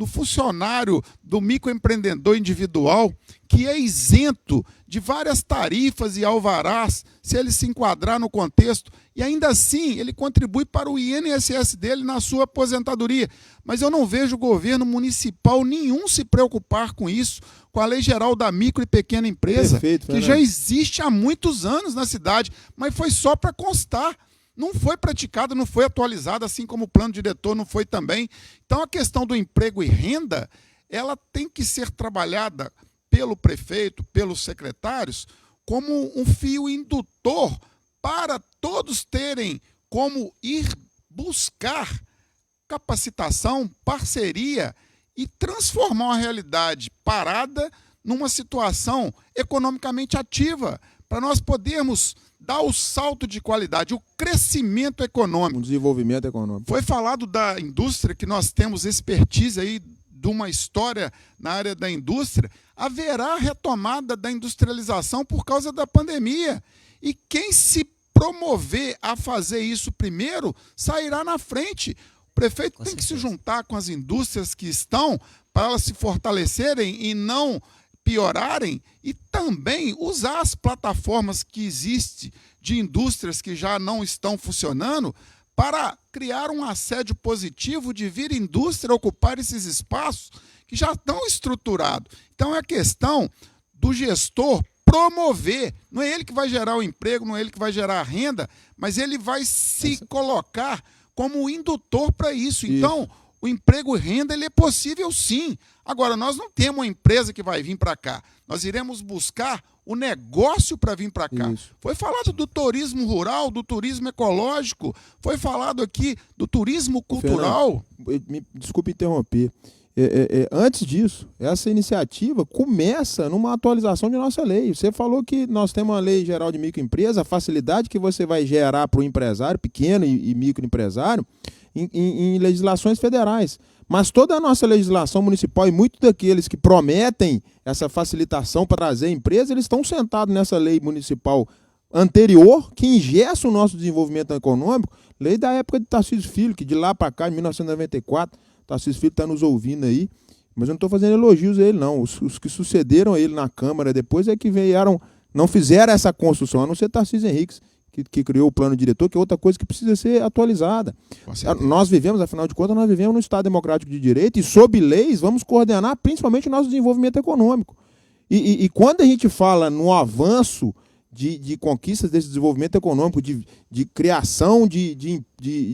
funcionário do microempreendedor individual, que é isento de várias tarifas e alvarás, se ele se enquadrar no contexto, e ainda assim ele contribui para o INSS dele na sua aposentadoria. Mas eu não vejo o governo municipal nenhum se preocupar com isso, com a Lei Geral da Micro e Pequena Empresa,
Perfeito,
que já existe há muitos anos na cidade, mas foi só para constar. Não foi praticada, não foi atualizada, assim como o plano diretor não foi também. Então, a questão do emprego e renda, ela tem que ser trabalhada pelo prefeito, pelos secretários, como um fio indutor para todos terem como ir buscar capacitação, parceria e transformar uma realidade parada numa situação economicamente ativa, para nós podermos dar o salto de qualidade, o crescimento econômico.
O desenvolvimento econômico.
Foi falado da indústria, que nós temos expertise aí de uma história na área da indústria. Haverá retomada da industrialização por causa da pandemia. E quem se promover a fazer isso primeiro, sairá na frente. O prefeito tem que se juntar com as indústrias que estão, para elas se fortalecerem e não piorarem, e também usar as plataformas que existem de indústrias que já não estão funcionando para criar um assédio positivo de vir indústria ocupar esses espaços que já estão estruturados. Então é questão do gestor promover, não é ele que vai gerar o emprego, não é ele que vai gerar a renda, mas ele vai se colocar como indutor para isso. Então, o emprego e renda, ele é possível sim. Agora, nós não temos uma empresa que vai vir para cá. Nós iremos buscar o negócio para vir para cá.
Isso.
Foi falado do turismo rural, do turismo ecológico, foi falado aqui do turismo cultural.
Fernando, desculpe interromper. Antes disso, essa iniciativa começa numa atualização de nossa lei. Você falou que nós temos uma lei geral de microempresa, a facilidade que você vai gerar para o empresário, pequeno e microempresário, em legislações federais. Mas toda a nossa legislação municipal e muitos daqueles que prometem essa facilitação para trazer empresa, eles estão sentados nessa lei municipal anterior, que ingessa o nosso desenvolvimento econômico, lei da época de Tarcísio Filho, que de lá para cá, em 1994, Tarcísio Filho está nos ouvindo aí, mas eu não estou fazendo elogios a ele, não. Os que sucederam a ele na Câmara depois é que vieram, não fizeram essa construção, a não ser Tarcísio Henriques, que criou o plano diretor, que é outra coisa que precisa ser atualizada. Nós vivemos, afinal de contas, nós vivemos num Estado democrático de direito e, sob leis, vamos coordenar principalmente o nosso desenvolvimento econômico. E quando a gente fala no avanço de conquistas desse desenvolvimento econômico, de criação de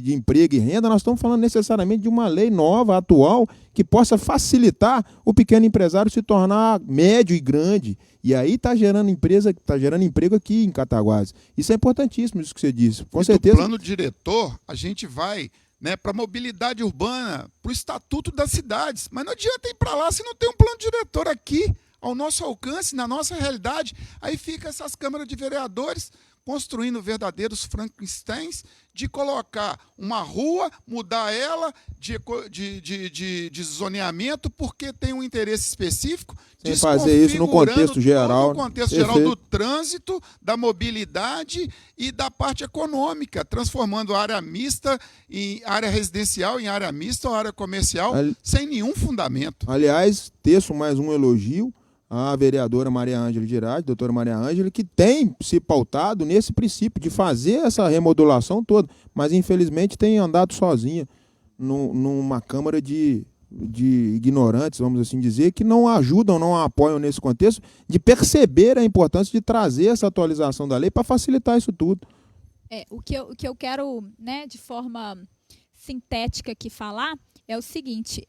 emprego e renda, nós estamos falando necessariamente de uma lei nova, atual, que possa facilitar o pequeno empresário se tornar médio e grande. E aí está gerando empresa, está gerando emprego aqui em Cataguases. Isso é importantíssimo, isso que você disse. Com certeza.
No plano diretor, a gente vai, né, para a mobilidade urbana, para o Estatuto das Cidades. Mas não adianta ir para lá se não tem um plano diretor aqui, ao nosso alcance, na nossa realidade. Aí fica essas câmaras de vereadores construindo verdadeiros Frankensteins de colocar uma rua, mudar ela de zoneamento porque tem um interesse específico,
sem fazer isso no contexto geral.
No contexto geral do trânsito, da mobilidade e da parte econômica, transformando a área mista em área residencial, em área mista ou área comercial, sem nenhum fundamento.
Aliás, teço mais um elogio a vereadora Maria Ângela de Irade, doutora Maria Ângela, que tem se pautado nesse princípio de fazer essa remodulação toda, mas infelizmente tem andado sozinha numa câmara de ignorantes, vamos assim dizer, que não ajudam, não a apoiam nesse contexto, de perceber a importância de trazer essa atualização da lei para facilitar isso tudo.
O que eu quero, né, de forma sintética aqui falar é o seguinte,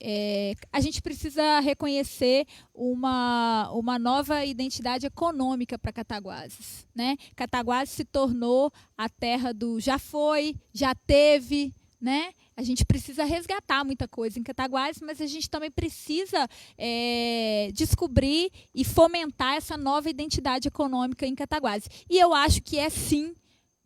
a gente precisa reconhecer uma nova identidade econômica para Cataguases, né? Cataguases se tornou a terra do já foi, já teve, né? A gente precisa resgatar muita coisa em Cataguases, mas a gente também precisa descobrir e fomentar essa nova identidade econômica em Cataguases. E eu acho que é sim,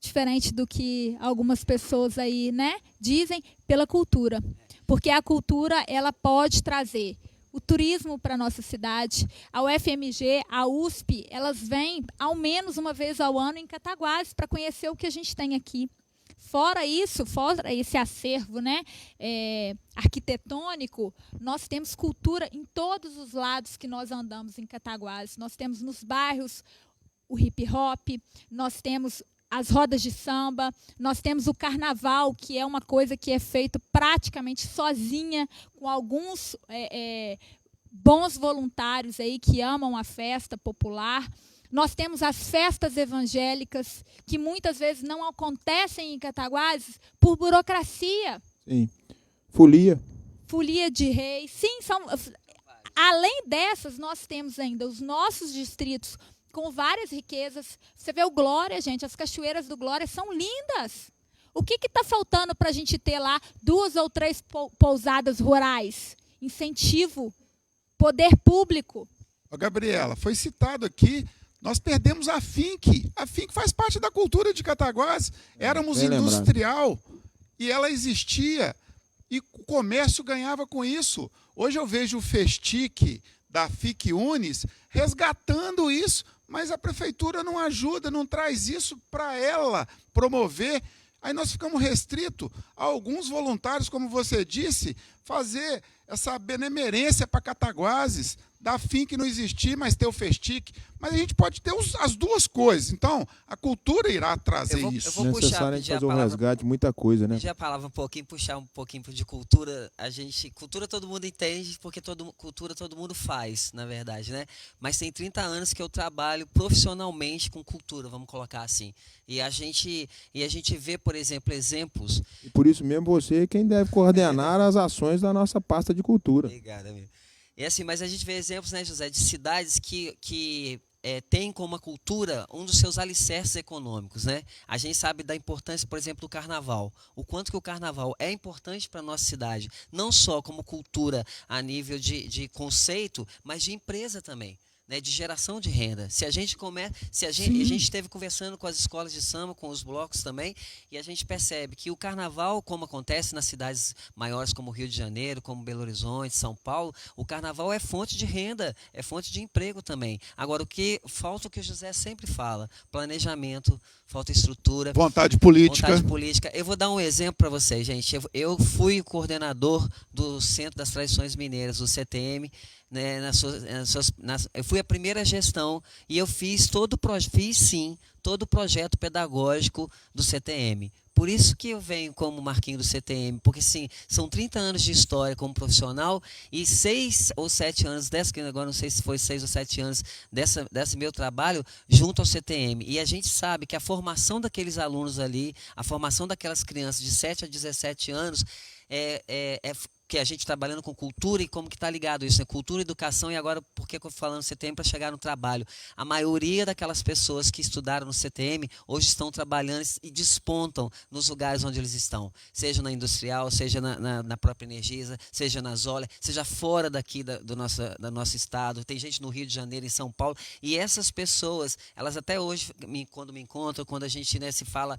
diferente do que algumas pessoas aí, né, dizem, pela cultura. Porque a cultura ela pode trazer o turismo para a nossa cidade. A UFMG, a USP, elas vêm ao menos uma vez ao ano em Cataguases para conhecer o que a gente tem aqui. Fora isso, fora esse acervo, né, arquitetônico, nós temos cultura em todos os lados que nós andamos em Cataguases. Nós temos nos bairros o hip hop, nós temos as rodas de samba, nós temos o carnaval, que é uma coisa que é feita praticamente sozinha, com alguns bons voluntários aí que amam a festa popular. Nós temos as festas evangélicas, que muitas vezes não acontecem em Cataguases por burocracia.
Sim. Folia.
Folia de reis. Sim, além dessas, nós temos ainda os nossos distritos com várias riquezas. Você vê o Glória, gente, as cachoeiras do Glória são lindas. O que está faltando para a gente ter lá 2 ou 3 pousadas rurais? Incentivo, poder público.
Ô, Gabriela, foi citado aqui, nós perdemos a FINC. A FINC faz parte da cultura de Cataguases. Éramos industrial e ela existia e o comércio ganhava com isso. Hoje eu vejo o Festic da FIC Unis resgatando isso, mas a prefeitura não ajuda, não traz isso para ela promover. Aí nós ficamos restritos a alguns voluntários, como você disse, fazer essa benemerência para Cataguases, da FINC não existir, mas ter o Festic. Mas a gente pode ter as duas coisas. Então, a cultura irá trazer isso.
É necessário a gente fazer um resgate, muita coisa, né?
Pedir a palavra um pouquinho, puxar um pouquinho de cultura. Cultura todo mundo entende, porque cultura todo mundo faz, na verdade, né? Mas tem 30 anos que eu trabalho profissionalmente com cultura, vamos colocar assim. E a gente vê, por exemplo, exemplos.
E por isso mesmo você é quem deve coordenar as ações da nossa pasta de cultura.
Obrigado, amigo. E assim, mas a gente vê exemplos, né, José, de cidades que têm como a cultura um dos seus alicerces econômicos, né? A gente sabe da importância, por exemplo, do carnaval. O quanto que o carnaval é importante para a nossa cidade, não só como cultura a nível de conceito, mas de empresa também. Né, de geração de renda. A gente esteve conversando com as escolas de samba, com os blocos também, e a gente percebe que o carnaval, como acontece nas cidades maiores como Rio de Janeiro, como Belo Horizonte, São Paulo, o carnaval é fonte de renda, é fonte de emprego também. Agora, o que falta, o que o José sempre fala, planejamento, falta estrutura.
Vontade política.
Vontade política. Eu vou dar um exemplo para vocês, gente. Eu fui coordenador do Centro das Tradições Mineiras, do CTM, né, eu fui a primeira gestão e eu fiz todo o projeto pedagógico do CTM. Por isso que eu venho como Marquinho do CTM, porque sim, são 30 anos de história como profissional e 6 ou 7 anos, agora não sei se foi 6 ou 7 anos desse meu trabalho junto ao CTM. E a gente sabe que a formação daqueles alunos ali, a formação daquelas crianças de 7 a 17 anos que a gente trabalhando com cultura e como que está ligado isso, né? Cultura, educação e agora, por que eu estou falando CTM para chegar no trabalho? A maioria daquelas pessoas que estudaram no CTM hoje estão trabalhando e despontam nos lugares onde eles estão, seja na industrial, seja na própria Energisa, seja na Zola, seja fora daqui do nosso estado, tem gente no Rio de Janeiro, em São Paulo, e essas pessoas, elas até hoje, quando me encontram, quando a gente, né, se fala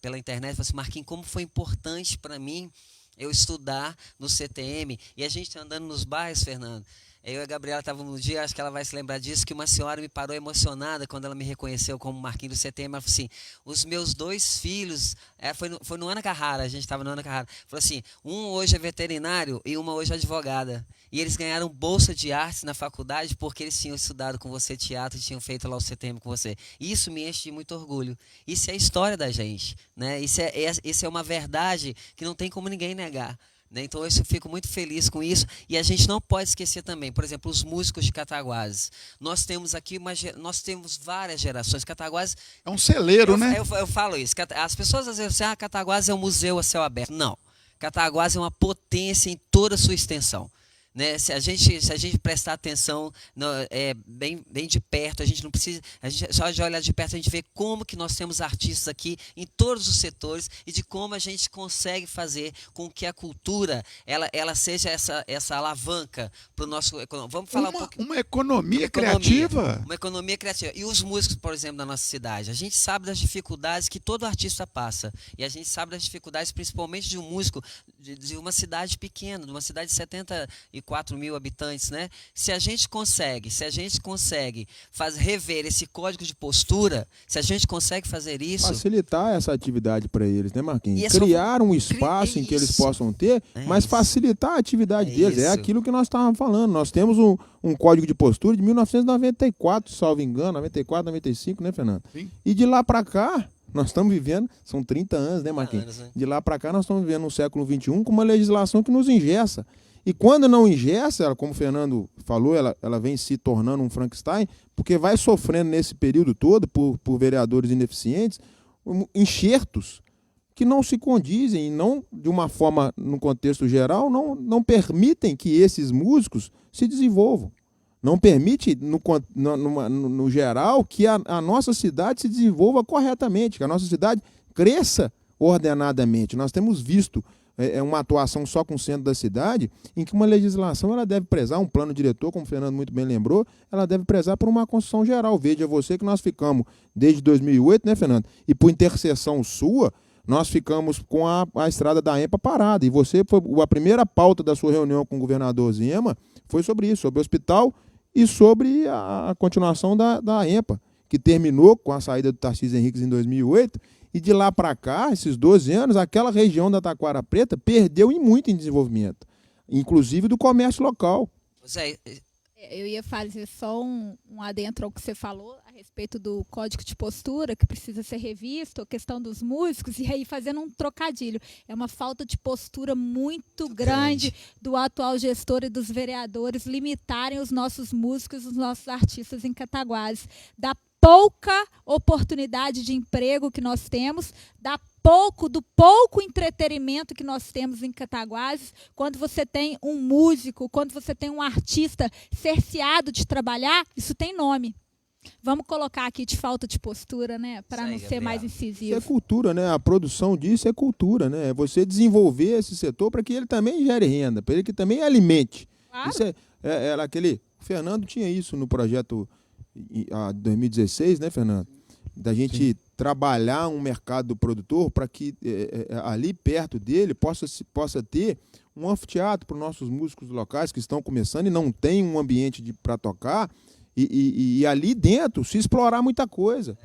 pela internet, fala assim, Marquinhos, como foi importante para mim eu estudar no CTM, e a gente andando nos bairros, Fernando. Eu e a Gabriela estávamos um dia, acho que ela vai se lembrar disso, que uma senhora me parou emocionada quando ela me reconheceu como Marquinhos do CTM. Ela falou assim, os meus 2 filhos, foi no Ana Carrara, a gente estava no Ana Carrara, falou assim, um hoje é veterinário e uma hoje é advogada. E eles ganharam bolsa de artes na faculdade porque eles tinham estudado com você teatro e tinham feito lá o CTM com você. Isso me enche de muito orgulho. Isso é a história da gente, né? Isso é uma verdade que não tem como ninguém negar. Então eu fico muito feliz com isso, e a gente não pode esquecer também, por exemplo, os músicos de Cataguases. Nós temos aqui várias gerações. Cataguases
é um celeiro, né?
Eu falo isso. As pessoas às vezes dizem, Cataguases é um museu a céu aberto. Não. Cataguases é uma potência em toda a sua extensão. Né? Se a gente prestar atenção bem de perto, a gente não precisa, a gente só de olhar de perto a gente vê como que nós temos artistas aqui em todos os setores e de como a gente consegue fazer com que a cultura ela seja essa alavanca para o nosso, vamos falar
uma economia criativa.
Uma economia criativa. E os músicos, por exemplo, da nossa cidade, a gente sabe das dificuldades que todo artista passa e a gente sabe das dificuldades principalmente de um músico de uma cidade pequena, de uma cidade de 74 mil habitantes, né? Se a gente consegue rever esse código de postura, se a gente consegue fazer isso...
Facilitar essa atividade para eles, né, Marquinhos? Criar um espaço em que eles possam ter, mas facilitar a atividade deles. É aquilo que nós estávamos falando. Nós temos um código de postura de 1994, salvo engano, 94, 95, né, Fernando? Sim. E de lá para cá... Nós estamos vivendo, são 30 anos, né, Marquinhos? Né? De lá para cá, nós estamos vivendo no século XXI com uma legislação que nos engessa. E quando não engessa, como o Fernando falou, ela vem se tornando um Frankenstein, porque vai sofrendo nesse período todo, por vereadores ineficientes, enxertos que não se condizem, e não, de uma forma, no contexto geral, não permitem que esses músicos se desenvolvam. Não permite, no geral, que a nossa cidade se desenvolva corretamente, que a nossa cidade cresça ordenadamente. Nós temos visto uma atuação só com o centro da cidade, em que uma legislação ela deve prezar, um plano diretor, como o Fernando muito bem lembrou, ela deve prezar por uma construção geral. Veja você que nós ficamos desde 2008, né, Fernando? E por intercessão sua, nós ficamos com a estrada da EMPA parada. E você, a primeira pauta da sua reunião com o governador Zema foi sobre isso, sobre o hospital e sobre a continuação da EMPA, que terminou com a saída do Tarcísio Henriques em 2008, e de lá para cá, esses 12 anos, aquela região da Taquara Preta perdeu muito em desenvolvimento, inclusive do comércio local.
Eu ia fazer só um adentro ao que você falou a respeito do código de postura, que precisa ser revisto, a questão dos músicos, e aí fazendo um trocadilho. É uma falta de postura muito grande do atual gestor e dos vereadores limitarem os nossos músicos, os nossos artistas em Cataguases. Da pouca oportunidade de emprego que nós temos, do pouco entretenimento que nós temos em Cataguases, quando você tem um músico, quando você tem um artista cerceado de trabalhar, isso tem nome. Vamos colocar aqui de falta de postura, né, para não ser mais incisivo.
Isso é cultura, né? A produção disso é cultura, né? É você desenvolver esse setor para que ele também gere renda, para ele que também alimente. Claro. Isso era aquele... O Fernando tinha isso no projeto de 2016, né, Fernando? Da gente trabalhar um mercado do produtor para que ali perto dele possa ter um anfiteatro para os nossos músicos locais que estão começando e não tem um ambiente para tocar e ali dentro se explorar muita coisa.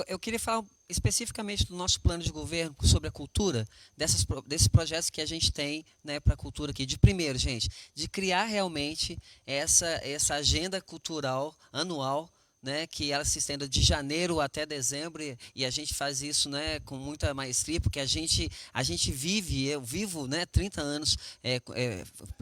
Eu queria falar especificamente do nosso plano de governo sobre a cultura, desses projetos que a gente tem, né, para a cultura aqui. De primeiro, gente, de criar realmente essa agenda cultural anual, né, que ela se estenda de janeiro até dezembro, e a gente faz isso, né, com muita maestria, porque a gente vive, eu vivo, né, 30 anos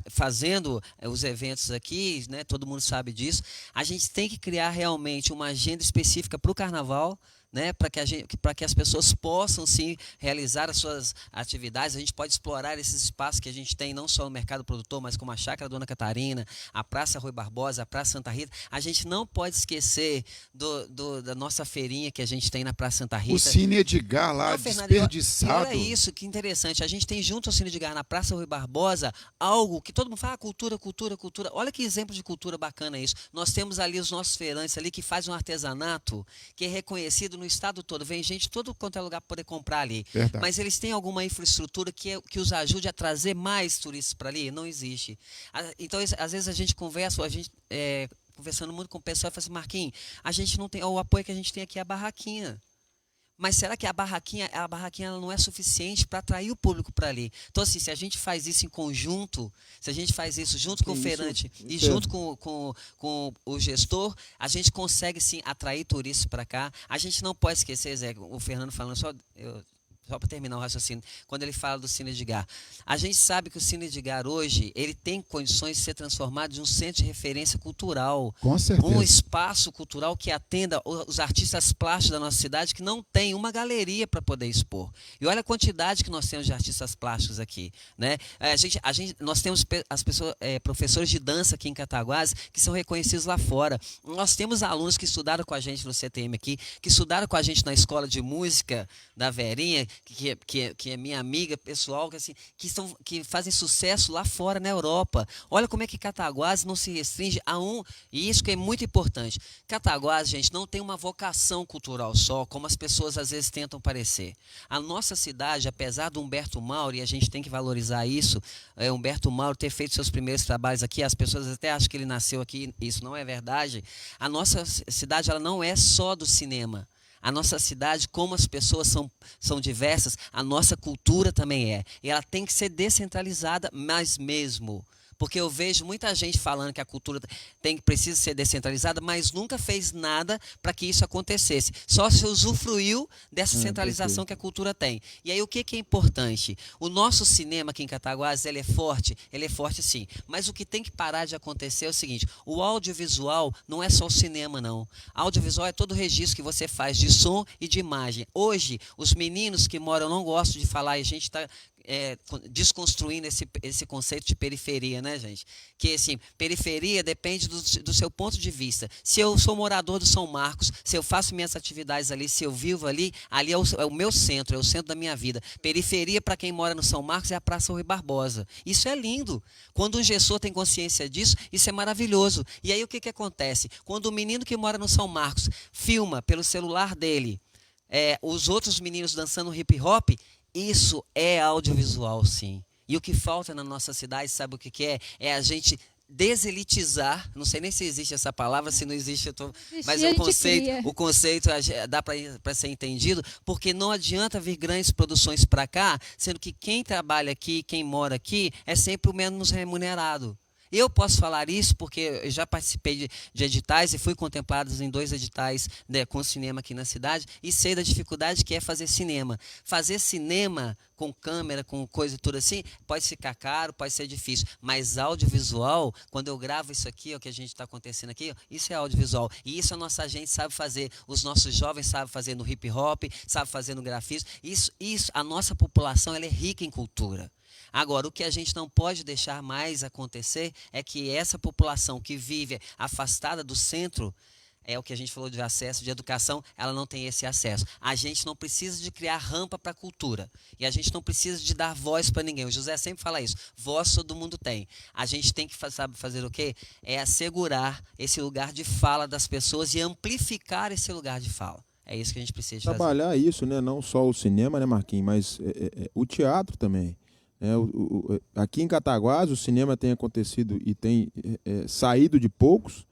fazendo os eventos aqui, né, todo mundo sabe disso. A gente tem que criar realmente uma agenda específica para o carnaval, né, para que as pessoas possam sim realizar as suas atividades. A gente pode explorar esses espaços que a gente tem, não só no mercado produtor, mas como a Chácara Dona Catarina, a Praça Rui Barbosa, a Praça Santa Rita. A gente não pode esquecer da nossa feirinha que a gente tem na Praça Santa Rita.
O Cine Edgar lá, desperdiçado.
Olha isso, que interessante. A gente tem junto ao Cine Edgar, na Praça Rui Barbosa, algo que todo mundo fala, cultura, cultura, cultura. Olha que exemplo de cultura bacana isso. Nós temos ali os nossos feirantes ali que fazem um artesanato que é reconhecido no estado todo. Vem gente de todo quanto é lugar para poder comprar ali.
Verdade.
Mas eles têm alguma infraestrutura que os ajude a trazer mais turistas para ali? Não existe. Então, às vezes a gente conversa, conversando muito com o pessoal, e fala assim, Marquinhos, a gente não tem, o apoio que a gente tem aqui é a barraquinha. Mas será que a barraquinha ela não é suficiente para atrair o público para ali? Então, assim, se a gente faz isso em conjunto, se a gente faz isso junto com o feirante e junto com o gestor, a gente consegue, sim, atrair turistas para cá. A gente não pode esquecer, Zé, o Fernando falando, só para terminar o raciocínio, quando ele fala do Cine Edgar. A gente sabe que o Cine Edgar hoje, ele tem condições de ser transformado em um centro de referência cultural.
Com certeza.
Um espaço cultural que atenda os artistas plásticos da nossa cidade que não tem uma galeria para poder expor. E olha a quantidade que nós temos de artistas plásticos aqui, né? Nós temos as pessoas, professores de dança aqui em Cataguases que são reconhecidos lá fora. Nós temos alunos que estudaram com a gente no CTM aqui, que estudaram com a gente na escola de música da Verinha, que é minha amiga pessoal, que fazem sucesso lá fora na Europa. Olha como é que Cataguases não se restringe a e isso que é muito importante. Cataguases, gente, não tem uma vocação cultural só, como as pessoas às vezes tentam parecer. A nossa cidade, apesar do Humberto Mauro, e a gente tem que valorizar isso, Humberto Mauro ter feito seus primeiros trabalhos aqui, as pessoas até acham que ele nasceu aqui, isso não é verdade. A nossa cidade, ela não é só do cinema. A nossa cidade, como as pessoas são diversas, a nossa cultura também é. E ela tem que ser descentralizada, mas mesmo. Porque eu vejo muita gente falando que a cultura precisa ser descentralizada, mas nunca fez nada para que isso acontecesse. Só se usufruiu dessa centralização que a cultura tem. E aí o que é importante? O nosso cinema aqui em Cataguases, ele é forte sim. Mas o que tem que parar de acontecer é o seguinte, o audiovisual não é só o cinema, não. Audiovisual é todo o registro que você faz de som e de imagem. Hoje, os meninos que moram, eu não gosto de falar, e a gente está desconstruindo esse conceito de periferia, né, gente? Que, assim, periferia depende do seu ponto de vista. Se eu sou morador do São Marcos, se eu faço minhas atividades ali, se eu vivo ali é o meu centro, é o centro da minha vida. Periferia, para quem mora no São Marcos, é a Praça Rui Barbosa. Isso é lindo. Quando um gestor tem consciência disso, isso é maravilhoso. E aí o que acontece? Quando o menino que mora no São Marcos filma pelo celular dele os outros meninos dançando hip hop, isso é audiovisual, sim. E o que falta na nossa cidade, sabe o que é? É a gente deselitizar, não sei nem se existe essa palavra, se não existe, mas o conceito dá para ser entendido, porque não adianta vir grandes produções para cá, sendo que quem trabalha aqui, quem mora aqui, é sempre o menos remunerado. Eu posso falar isso porque eu já participei de editais e fui contemplado em 2 editais com cinema aqui na cidade e sei da dificuldade que é fazer cinema. Fazer cinema com câmera, com coisa e tudo assim, pode ficar caro, pode ser difícil. Mas audiovisual, quando eu gravo isso aqui, o que a gente está acontecendo aqui, isso é audiovisual. E isso a nossa gente sabe fazer, os nossos jovens sabem fazer no hip hop, sabem fazer no grafismo. Isso, a nossa população ela é rica em cultura. Agora, o que a gente não pode deixar mais acontecer é que essa população que vive afastada do centro, é o que a gente falou de acesso, de educação, ela não tem esse acesso. A gente não precisa de criar rampa para a cultura. E a gente não precisa de dar voz para ninguém. O José sempre fala isso. Voz todo mundo tem. A gente tem que sabe fazer o quê? É assegurar esse lugar de fala das pessoas e amplificar esse lugar de fala. É isso que a gente precisa fazer.
Trabalhar isso, né? Não só o cinema, né, Marquinhos, mas o teatro também. Aqui em Cataguases o cinema tem acontecido e tem saído de poucos,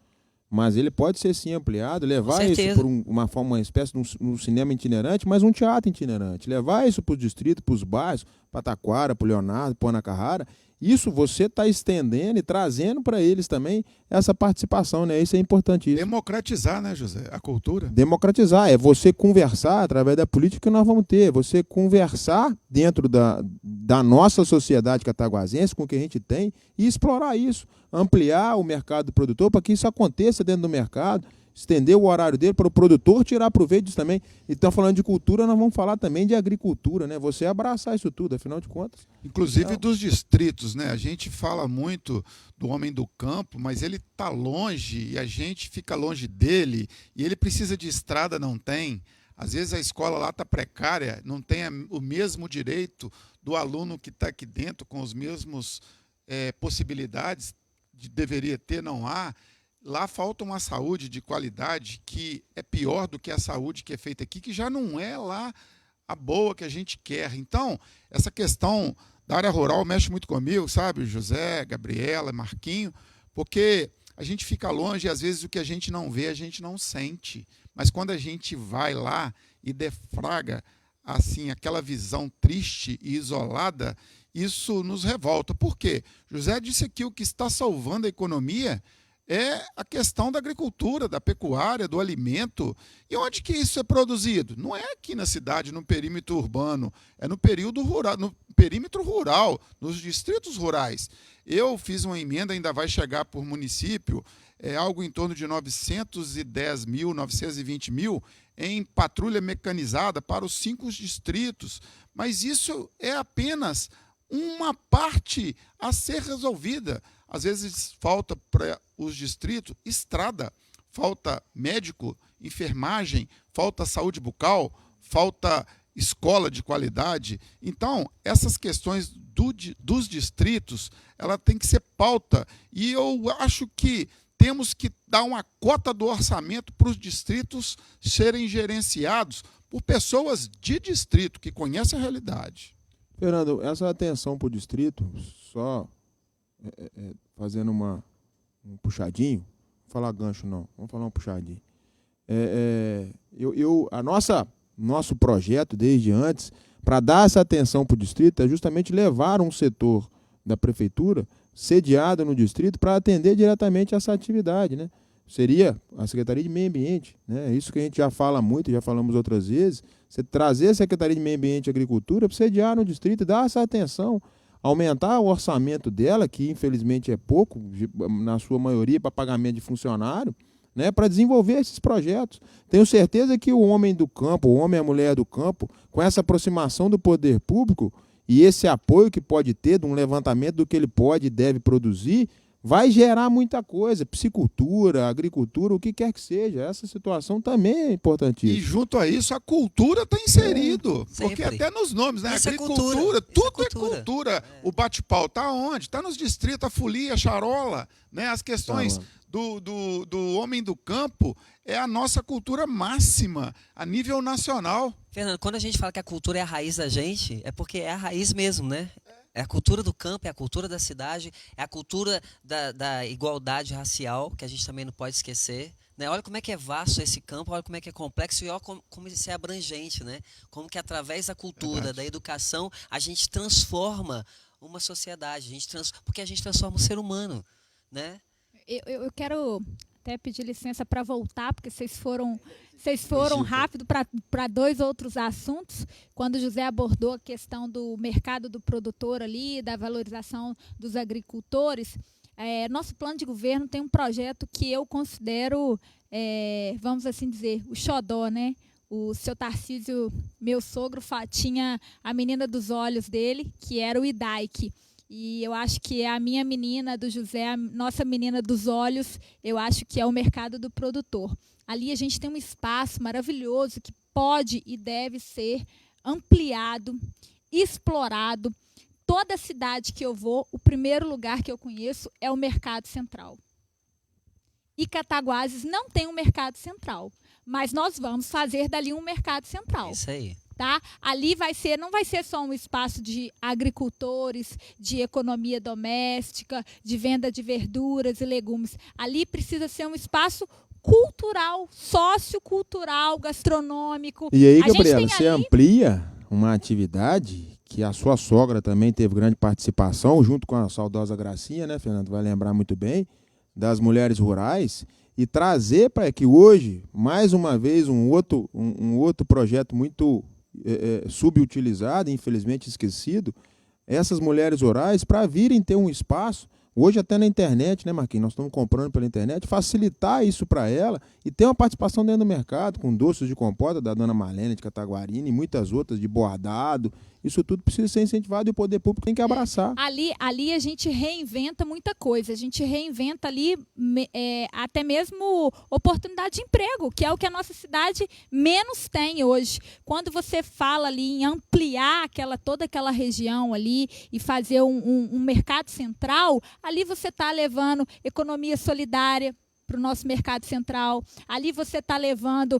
mas ele pode ser sim ampliado, levar isso por uma espécie de um cinema itinerante, mas um teatro itinerante, levar isso para o distrito, para os bairros, para Taquara, para o Leonardo, para o Ana Carrara. Isso você está estendendo e trazendo para eles também essa participação, né? Isso é importantíssimo.
Democratizar, né, José? A cultura.
Democratizar, é você conversar através da política que nós vamos ter, você conversar dentro da nossa sociedade cataguasense com o que a gente tem e explorar isso, ampliar o mercado do produtor para que isso aconteça dentro do mercado, estender o horário dele para o produtor tirar proveito disso também. E estão falando de cultura, nós vamos falar também de agricultura, né? Você abraçar isso tudo, afinal de contas.
Inclusive dos distritos, né? A gente fala muito do homem do campo, mas ele está longe e a gente fica longe dele e ele precisa de estrada, não tem. Às vezes a escola lá está precária, não tem o mesmo direito do aluno que está aqui dentro, com as mesmas possibilidades que deveria ter, não há. Lá falta uma saúde de qualidade que é pior do que a saúde que é feita aqui, que já não é lá a boa que a gente quer. Então, essa questão da área rural mexe muito comigo, sabe, José, Gabriela, Marquinho, porque a gente fica longe e às vezes o que a gente não vê, a gente não sente. Mas quando a gente vai lá e defraga assim, aquela visão triste e isolada, isso nos revolta. Por quê? José disse aqui, o que está salvando a economia é a questão da agricultura, da pecuária, do alimento. E onde que isso é produzido? Não é aqui na cidade, no perímetro urbano, é no período rural, no perímetro rural, nos distritos rurais. Eu fiz uma emenda, ainda vai chegar por município, algo em torno de 910 mil, 920 mil em patrulha mecanizada para os 5 distritos. Mas isso é apenas uma parte a ser resolvida. Às vezes falta para os distritos estrada, falta médico, enfermagem, falta saúde bucal, falta escola de qualidade. Então, essas questões dos distritos, ela tem que ser pauta. E eu acho que temos que dar uma cota do orçamento para os distritos serem gerenciados por pessoas de distrito, que conhecem a realidade.
Fernando, essa atenção para o distrito, só fazendo um puxadinho, não vou falar gancho não, vamos falar um puxadinho. Nosso projeto, desde antes, para dar essa atenção para o distrito, é justamente levar um setor da prefeitura sediado no distrito para atender diretamente essa atividade, né? Seria a Secretaria de Meio Ambiente, né? Isso que a gente já fala muito, já falamos outras vezes, você trazer a Secretaria de Meio Ambiente e Agricultura para sediar no distrito e dar essa atenção, aumentar o orçamento dela, que infelizmente é pouco, na sua maioria, para pagamento de funcionário, né, para desenvolver esses projetos. Tenho certeza que o homem do campo, o homem e a mulher do campo, com essa aproximação do poder público e esse apoio que pode ter, de um levantamento do que ele pode e deve produzir, vai gerar muita coisa, piscicultura, agricultura, o que quer que seja. Essa situação também é importantíssima.
E junto a isso, a cultura está inserido. Porque
sempre.
até nos nomes, né?
Isso
Agricultura,
é
tudo é cultura. O bate-pau está onde? Está nos distritos, a folia, a charola, né? As questões do homem do campo é a nossa cultura máxima a nível nacional.
Fernando, quando a gente fala que a cultura é a raiz da gente, é porque é a raiz mesmo, né? É a cultura do campo, é a cultura da cidade, é a cultura da igualdade racial, que a gente também não pode esquecer. Né? Olha como é que é vasto esse campo, olha como é que é complexo e olha como isso é abrangente. Né? Como que através da cultura, da educação, a gente transforma uma sociedade, porque a gente transforma o ser humano. Né?
Eu quero até pedir licença para voltar, porque vocês foram rápido para 2 outros assuntos. Quando o José abordou a questão do mercado do produtor ali, da valorização dos agricultores, nosso plano de governo tem um projeto que eu considero, vamos assim dizer, o xodó, né? O seu Tarcísio, meu sogro, tinha a menina dos olhos dele, que era o IDAIC. E eu acho que a minha menina do José, a nossa menina dos olhos, eu acho que é o mercado do produtor. Ali a gente tem um espaço maravilhoso que pode e deve ser ampliado, explorado. Toda cidade que eu vou, o primeiro lugar que eu conheço é o Mercado Central. E Cataguases não tem um Mercado Central, mas nós vamos fazer dali um Mercado Central.
Isso aí.
Tá? Ali não vai ser só um espaço de agricultores, de economia doméstica, de venda de verduras e legumes. Ali precisa ser um espaço cultural, sociocultural, gastronômico.
E aí, Gabriela, você amplia uma atividade que a sua sogra também teve grande participação, junto com a saudosa Gracinha, né, Fernando? Vai lembrar muito bem, das mulheres rurais, e trazer para que hoje, mais uma vez, um outro projeto muito subutilizado, infelizmente esquecido, essas mulheres rurais para virem ter um espaço, hoje até na internet, né, Marquinhos? Nós estamos comprando pela internet, facilitar isso para ela e ter uma participação dentro do mercado, com doces de compota da dona Marlene de Cataguarina e muitas outras de bordado. Isso tudo precisa ser incentivado e o poder público tem que abraçar.
Ali a gente reinventa muita coisa. A gente reinventa ali até mesmo oportunidade de emprego, que é o que a nossa cidade menos tem hoje. Quando você fala ali em ampliar toda aquela região ali e fazer um mercado central, ali você está levando economia solidária para o nosso mercado central. Ali você está levando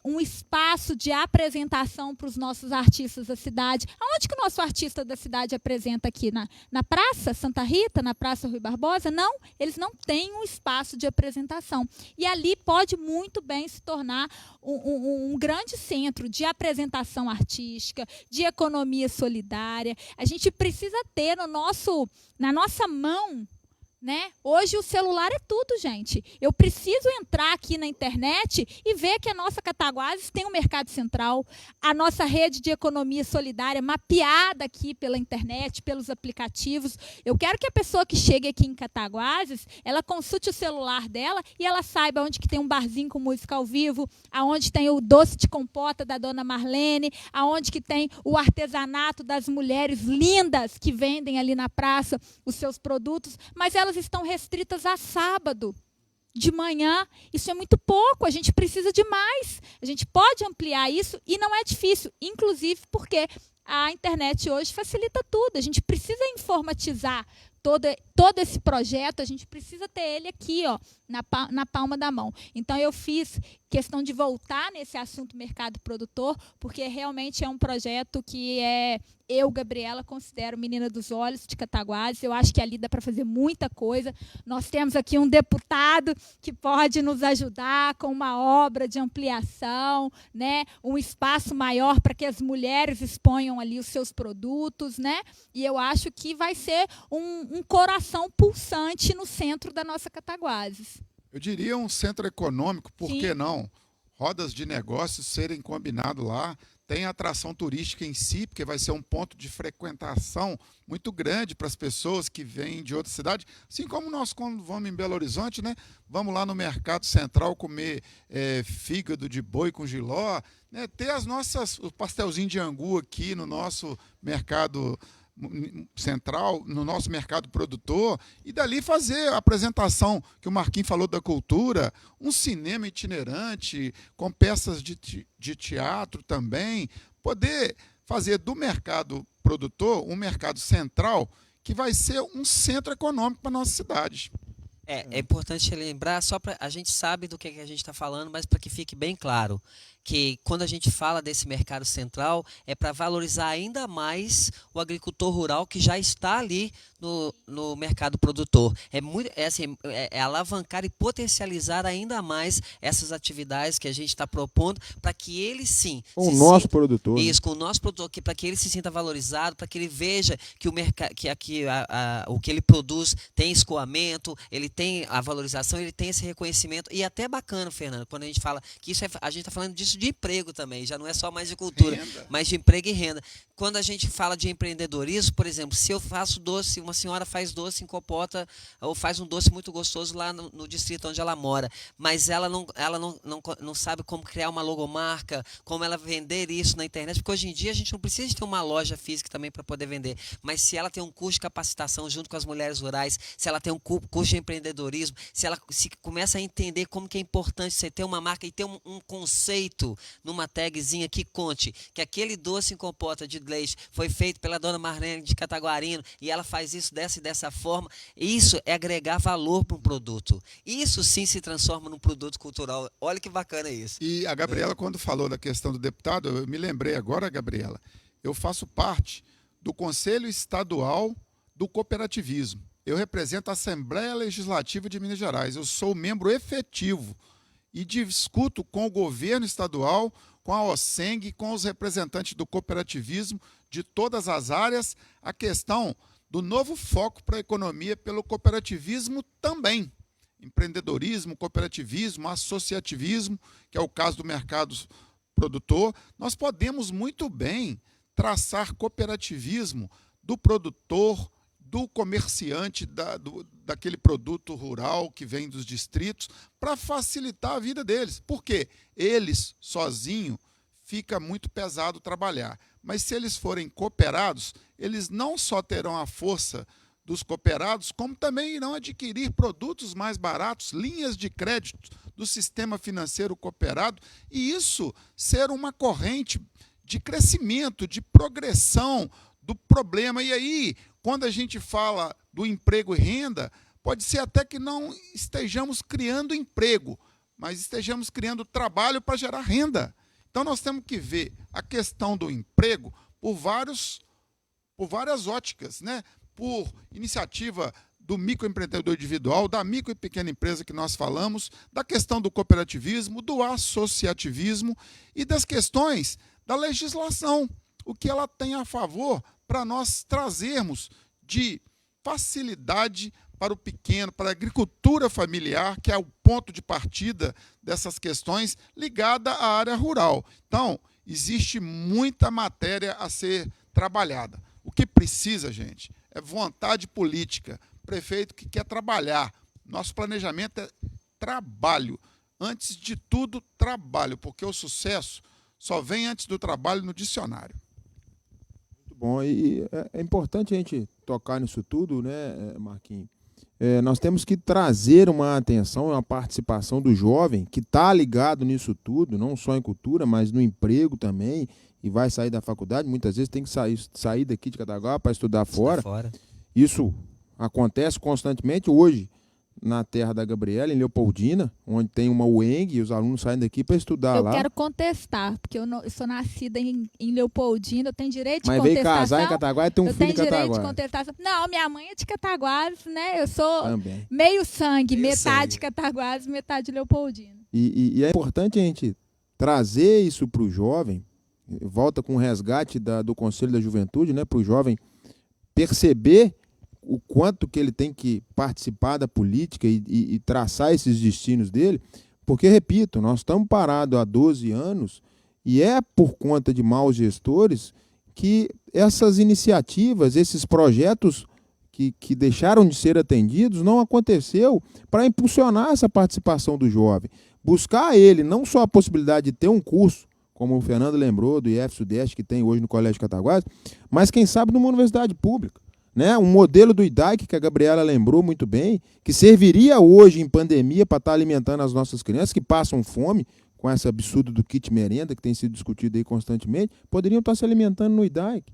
um espaço de apresentação para os nossos artistas da cidade. Aonde que o nosso artista da cidade apresenta aqui? Na Praça Santa Rita, na Praça Rui Barbosa? Não, eles não têm um espaço de apresentação. E ali pode muito bem se tornar um grande centro de apresentação artística, de economia solidária. A gente precisa ter na nossa mão né? Hoje o celular é tudo, gente. Eu preciso entrar aqui na internet e ver que a nossa Cataguases tem um mercado central, a nossa rede de economia solidária mapeada aqui pela internet, pelos aplicativos. Eu quero que a pessoa que chegue aqui em Cataguases, ela consulte o celular dela e ela saiba onde que tem um barzinho com música ao vivo, aonde tem o doce de compota da dona Marlene, aonde que tem o artesanato das mulheres lindas que vendem ali na praça os seus produtos, mas elas estão restritas a sábado de manhã. Isso é muito pouco, a gente precisa de mais. A gente pode ampliar isso e não é difícil, inclusive porque a internet hoje facilita tudo. A gente precisa informatizar todo esse projeto, a gente precisa ter ele aqui, ó, na palma da mão. Então, eu fiz questão de voltar nesse assunto mercado produtor, porque realmente é um projeto que eu, Gabriela, considero menina dos olhos de Cataguases. Eu acho que ali dá para fazer muita coisa. Nós temos aqui um deputado que pode nos ajudar com uma obra de ampliação, né? Um espaço maior para que as mulheres exponham ali os seus produtos, né? E eu acho que vai ser um coração pulsante no centro da nossa Cataguases.
Eu diria um centro econômico, por
Sim.
que não? Rodas de negócios serem combinadas lá, tem atração turística em si, porque vai ser um ponto de frequentação muito grande para as pessoas que vêm de outra cidade, assim como nós quando vamos em Belo Horizonte, né? Vamos lá no Mercado Central comer fígado de boi com jiló, né? Ter o pastelzinho de angu aqui no nosso mercado central, no nosso mercado produtor, e dali fazer a apresentação que o Marquinhos falou da cultura, um cinema itinerante, com peças de teatro também, poder fazer do mercado produtor um mercado central que vai ser um centro econômico para a nossa cidade.
É importante lembrar, só para a gente sabe do que a gente está falando, mas para que fique bem claro, que quando a gente fala desse mercado central, é para valorizar ainda mais o agricultor rural que já está ali no mercado produtor. É alavancar e potencializar ainda mais essas atividades que a gente está propondo, para que ele sim...
Com o nosso produtor.
Isso, com o nosso produtor, para que ele se sinta valorizado, para que ele veja que o que ele produz tem escoamento, ele tem a valorização, ele tem esse reconhecimento. E até bacana, Fernando, quando a gente fala que a gente está falando disso de emprego também, já não é só mais de cultura, mas de emprego e renda. Quando a gente fala de empreendedorismo, por exemplo, se eu faço doce, uma senhora faz doce em Copota, ou faz um doce muito gostoso lá no distrito onde ela mora, mas ela não sabe como criar uma logomarca, como ela vender isso na internet, porque hoje em dia a gente não precisa de ter uma loja física também para poder vender, mas se ela tem um curso de capacitação junto com as mulheres rurais, se ela tem um curso de empreendedorismo, se ela começa a entender como que é importante você ter uma marca e ter um conceito numa tagzinha que conte que aquele doce em compota de leite foi feito pela dona Marlene de Cataguarino e ela faz isso dessa e dessa forma, isso é agregar valor para um produto. Isso sim se transforma num produto cultural. Olha que bacana isso.
E a Gabriela, quando falou da questão do deputado, eu me lembrei agora, Gabriela, eu faço parte do Conselho Estadual do Cooperativismo. Eu represento a Assembleia Legislativa de Minas Gerais. Eu sou membro efetivo e discuto com o governo estadual, com a OSENG, com os representantes do cooperativismo de todas as áreas, a questão do novo foco para a economia pelo cooperativismo também. Empreendedorismo, cooperativismo, associativismo, que é o caso do mercado produtor. Nós podemos muito bem traçar cooperativismo do produtor, do comerciante, daquele produto rural que vem dos distritos, para facilitar a vida deles. Porque eles, sozinhos, fica muito pesado trabalhar. Mas se eles forem cooperados, eles não só terão a força dos cooperados, como também irão adquirir produtos mais baratos, linhas de crédito do sistema financeiro cooperado, e isso ser uma corrente de crescimento, de progressão do problema. E aí, quando a gente fala do emprego e renda, pode ser até que não estejamos criando emprego, mas estejamos criando trabalho para gerar renda. Então, nós temos que ver a questão do emprego por várias óticas, né? Por iniciativa do microempreendedor individual, da micro e pequena empresa que nós falamos, da questão do cooperativismo, do associativismo e das questões da legislação, o que ela tem a favor para nós trazermos de facilidade para o pequeno, para a agricultura familiar, que é o ponto de partida dessas questões ligada à área rural. Então, existe muita matéria a ser trabalhada. O que precisa, gente, é vontade política. Prefeito que quer trabalhar. Nosso planejamento é trabalho. Antes de tudo, trabalho, porque o sucesso só vem antes do trabalho no dicionário.
Muito bom. E é importante a gente tocar nisso tudo, né, Marquinhos? Nós temos que trazer uma atenção, uma participação do jovem que está ligado nisso tudo, não só em cultura, mas no emprego também, e vai sair da faculdade, muitas vezes tem que sair daqui de Cataguá para estudar fora. Isso acontece constantemente hoje na terra da Gabriela, em Leopoldina, onde tem uma UENG, e os alunos saem daqui para estudar lá.
Eu quero contestar, porque eu sou nascida em Leopoldina, eu tenho direito de
contestação. Mas veio casar em Cataguá e tem um filho em Cataguá. Eu tenho direito de
contestação. Não, minha mãe é de Cataguás, né? Eu sou
também
meio sangue, metade Cataguás, metade Leopoldina.
E é importante a gente trazer isso para o jovem, volta com o resgate do Conselho da Juventude, né, para o jovem perceber o quanto que ele tem que participar da política e traçar esses destinos dele, porque, repito, nós estamos parados há 12 anos e é por conta de maus gestores que essas iniciativas, esses projetos que deixaram de ser atendidos não aconteceu para impulsionar essa participação do jovem. Buscar a ele não só a possibilidade de ter um curso, como o Fernando lembrou, do IF Sudeste, que tem hoje no Colégio Cataguás, mas quem sabe numa universidade pública. Né, um modelo do IDAIC, que a Gabriela lembrou muito bem, que serviria hoje em pandemia para estar alimentando as nossas crianças que passam fome, com esse absurdo do kit merenda que tem sido discutido aí constantemente, poderiam estar se alimentando no IDAIC.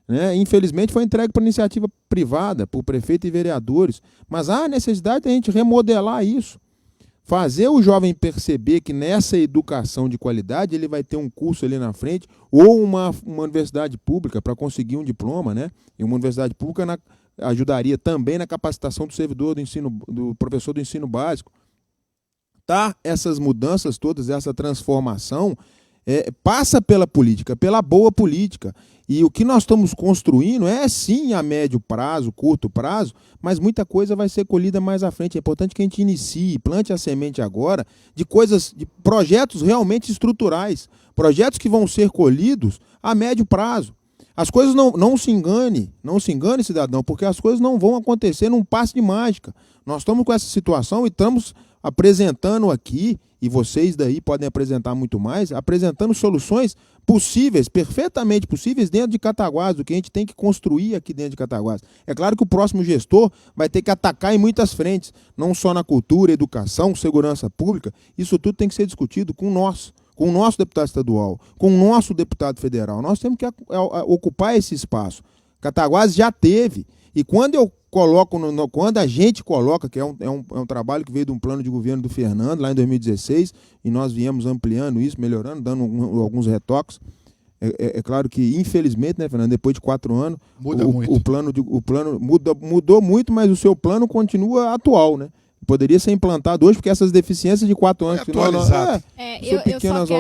Né? Infelizmente foi entregue para iniciativa privada, por prefeito e vereadores, mas há necessidade de a gente remodelar isso. Fazer o jovem perceber que nessa educação de qualidade ele vai ter um curso ali na frente ou uma universidade pública para conseguir um diploma, né? E uma universidade pública ajudaria também na capacitação do servidor do professor do ensino básico. Tá? Essas mudanças todas, essa transformação passa pela política, pela boa política. E o que nós estamos construindo é sim a médio prazo, curto prazo, mas muita coisa vai ser colhida mais à frente. É importante que a gente inicie, plante a semente agora de projetos realmente estruturais, projetos que vão ser colhidos a médio prazo. As coisas não se engane, cidadão, porque as coisas não vão acontecer num passe de mágica. Nós estamos com essa situação e estamos apresentando aqui, e vocês daí podem apresentar muito mais, apresentando soluções possíveis, perfeitamente possíveis dentro de Cataguás, do que a gente tem que construir aqui dentro de Cataguás. É claro que o próximo gestor vai ter que atacar em muitas frentes, não só na cultura, educação, segurança pública, isso tudo tem que ser discutido com o nosso deputado estadual, com o nosso deputado federal. Nós temos que ocupar esse espaço. Cataguás já teve, e quando eu coloco, quando a gente coloca, que é um trabalho que veio de um plano de governo do Fernando, lá em 2016, e nós viemos ampliando isso, melhorando, dando alguns retoques. É claro que, infelizmente, né, Fernando, depois de 4 anos, o plano mudou muito, mas o seu plano continua atual, né? Poderia ser implantado hoje, porque essas deficiências de 4 anos...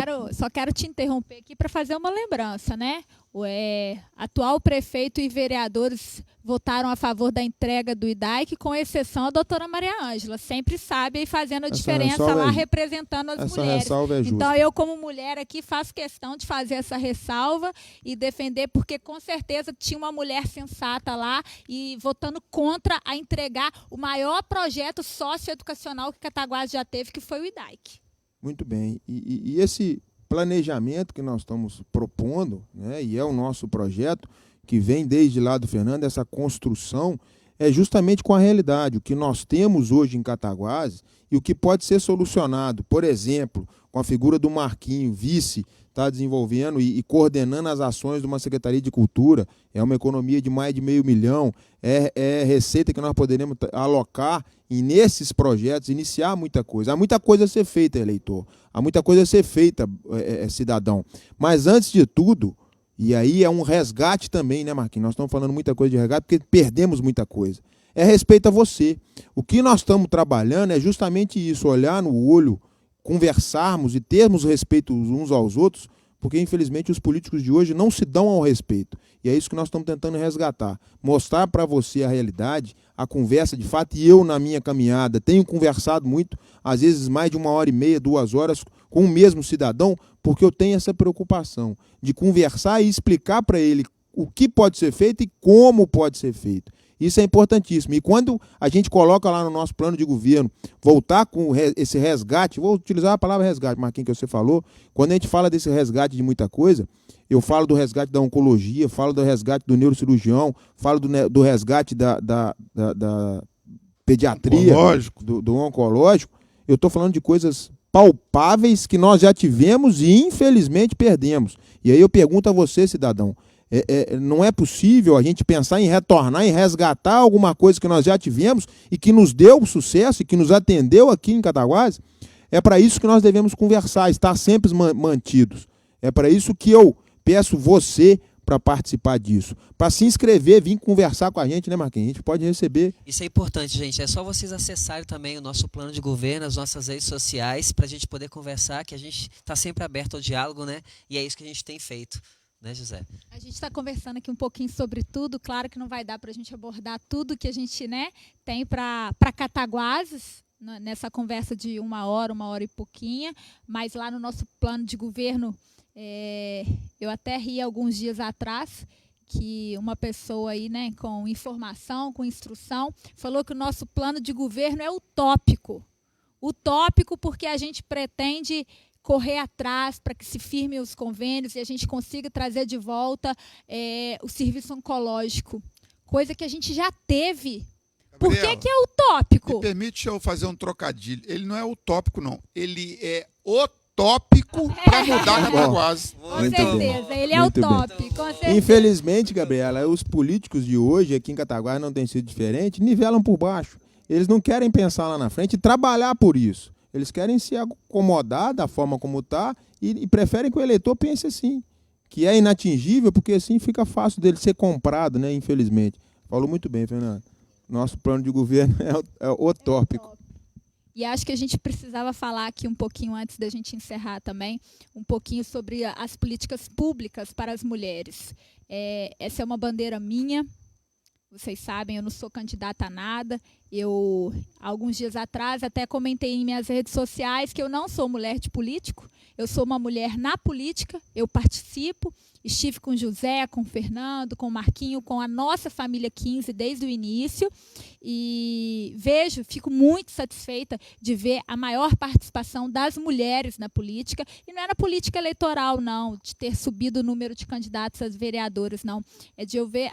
Eu só quero te interromper aqui para fazer uma lembrança, né? O atual prefeito e vereadores votaram a favor da entrega do IDAIC, com exceção a doutora Maria Ângela, sempre sabe, fazendo a diferença lá, representando as mulheres. Então, eu, como mulher aqui, faço questão de fazer essa ressalva e defender, porque com certeza tinha uma mulher sensata lá e votando contra a entregar o maior projeto socioeducacional que Cataguás já teve, que foi o IDAIC.
Muito bem. E esse planejamento que nós estamos propondo, né, e é o nosso projeto, que vem desde lá do Fernando, essa construção, é justamente com a realidade, o que nós temos hoje em Cataguás e o que pode ser solucionado, por exemplo, com a figura do Marquinho, vice, está desenvolvendo e coordenando as ações de uma Secretaria de Cultura, é uma economia de mais de R$500 milhão, é receita que nós poderemos alocar e nesses projetos iniciar muita coisa. Há muita coisa a ser feita, eleitor, há muita coisa a ser feita, cidadão, mas antes de tudo, e aí é um resgate também, né, Marquinhos? Nós estamos falando muita coisa de resgate porque perdemos muita coisa. É respeito a você. O que nós estamos trabalhando é justamente isso, olhar no olho, conversarmos e termos respeito uns aos outros, porque infelizmente os políticos de hoje não se dão ao respeito. E é isso que nós estamos tentando resgatar. Mostrar para você a realidade, a conversa de fato, e eu na minha caminhada tenho conversado muito, às vezes mais de 1h30, 2 horas, com o mesmo cidadão, porque eu tenho essa preocupação de conversar e explicar para ele o que pode ser feito e como pode ser feito. Isso é importantíssimo. E quando a gente coloca lá no nosso plano de governo, voltar com esse resgate, vou utilizar a palavra resgate, Marquinhos, que você falou, quando a gente fala desse resgate de muita coisa, eu falo do resgate da oncologia, falo do resgate do neurocirurgião, falo do resgate da pediatria, do oncológico, eu estou falando de coisas palpáveis que nós já tivemos e infelizmente perdemos. E aí eu pergunto a você, cidadão, não é possível a gente pensar em retornar, em resgatar alguma coisa que nós já tivemos e que nos deu sucesso e que nos atendeu aqui em Cataguases? É para isso que nós devemos conversar, estar sempre mantidos. É para isso que eu peço você para participar disso. Para se inscrever, vir conversar com a gente, né, Marquinhos? A gente pode receber.
Isso é importante, gente. É só vocês acessarem também o nosso plano de governo, as nossas redes sociais, para a gente poder conversar, que a gente está sempre aberto ao diálogo, né? E é isso que a gente tem feito. Né, José?
A gente está conversando aqui um pouquinho sobre tudo. Claro que não vai dar para a gente abordar tudo que a gente, né, tem para Cataguases nessa conversa de 1 hora e pouquinho, mas lá no nosso plano de governo, eu até ri alguns dias atrás que uma pessoa aí, né, com informação, com instrução, falou que o nosso plano de governo é utópico. Utópico porque a gente pretende correr atrás para que se firmem os convênios e a gente consiga trazer de volta o serviço oncológico, coisa que a gente já teve. Por que é utópico?
Me permite eu fazer um trocadilho. Ele não é utópico, não. Ele é utópico para mudar Cataguases.
Com certeza, ele é utópico. Com certeza.
Infelizmente, Gabriela, os políticos de hoje aqui em Cataguases não tem sido diferente, nivelam por baixo. Eles não querem pensar lá na frente e trabalhar por isso. Eles querem se acomodar da forma como está e preferem que o eleitor pense assim, que é inatingível, porque assim fica fácil dele ser comprado, né? Infelizmente. Falou muito bem, Fernando. Nosso plano de governo é utópico.
E acho que a gente precisava falar aqui um pouquinho, antes da gente encerrar também, um pouquinho sobre as políticas públicas para as mulheres. Essa é uma bandeira minha. Vocês sabem, eu não sou candidata a nada. Eu, alguns dias atrás, até comentei em minhas redes sociais que eu não sou mulher de político. Eu sou uma mulher na política, eu participo. Estive com o José, com o Fernando, com o Marquinho, com a nossa família 15 desde o início. E fico muito satisfeita de ver a maior participação das mulheres na política. E não é na política eleitoral, não, de ter subido o número de candidatos às vereadoras, não. É de eu ver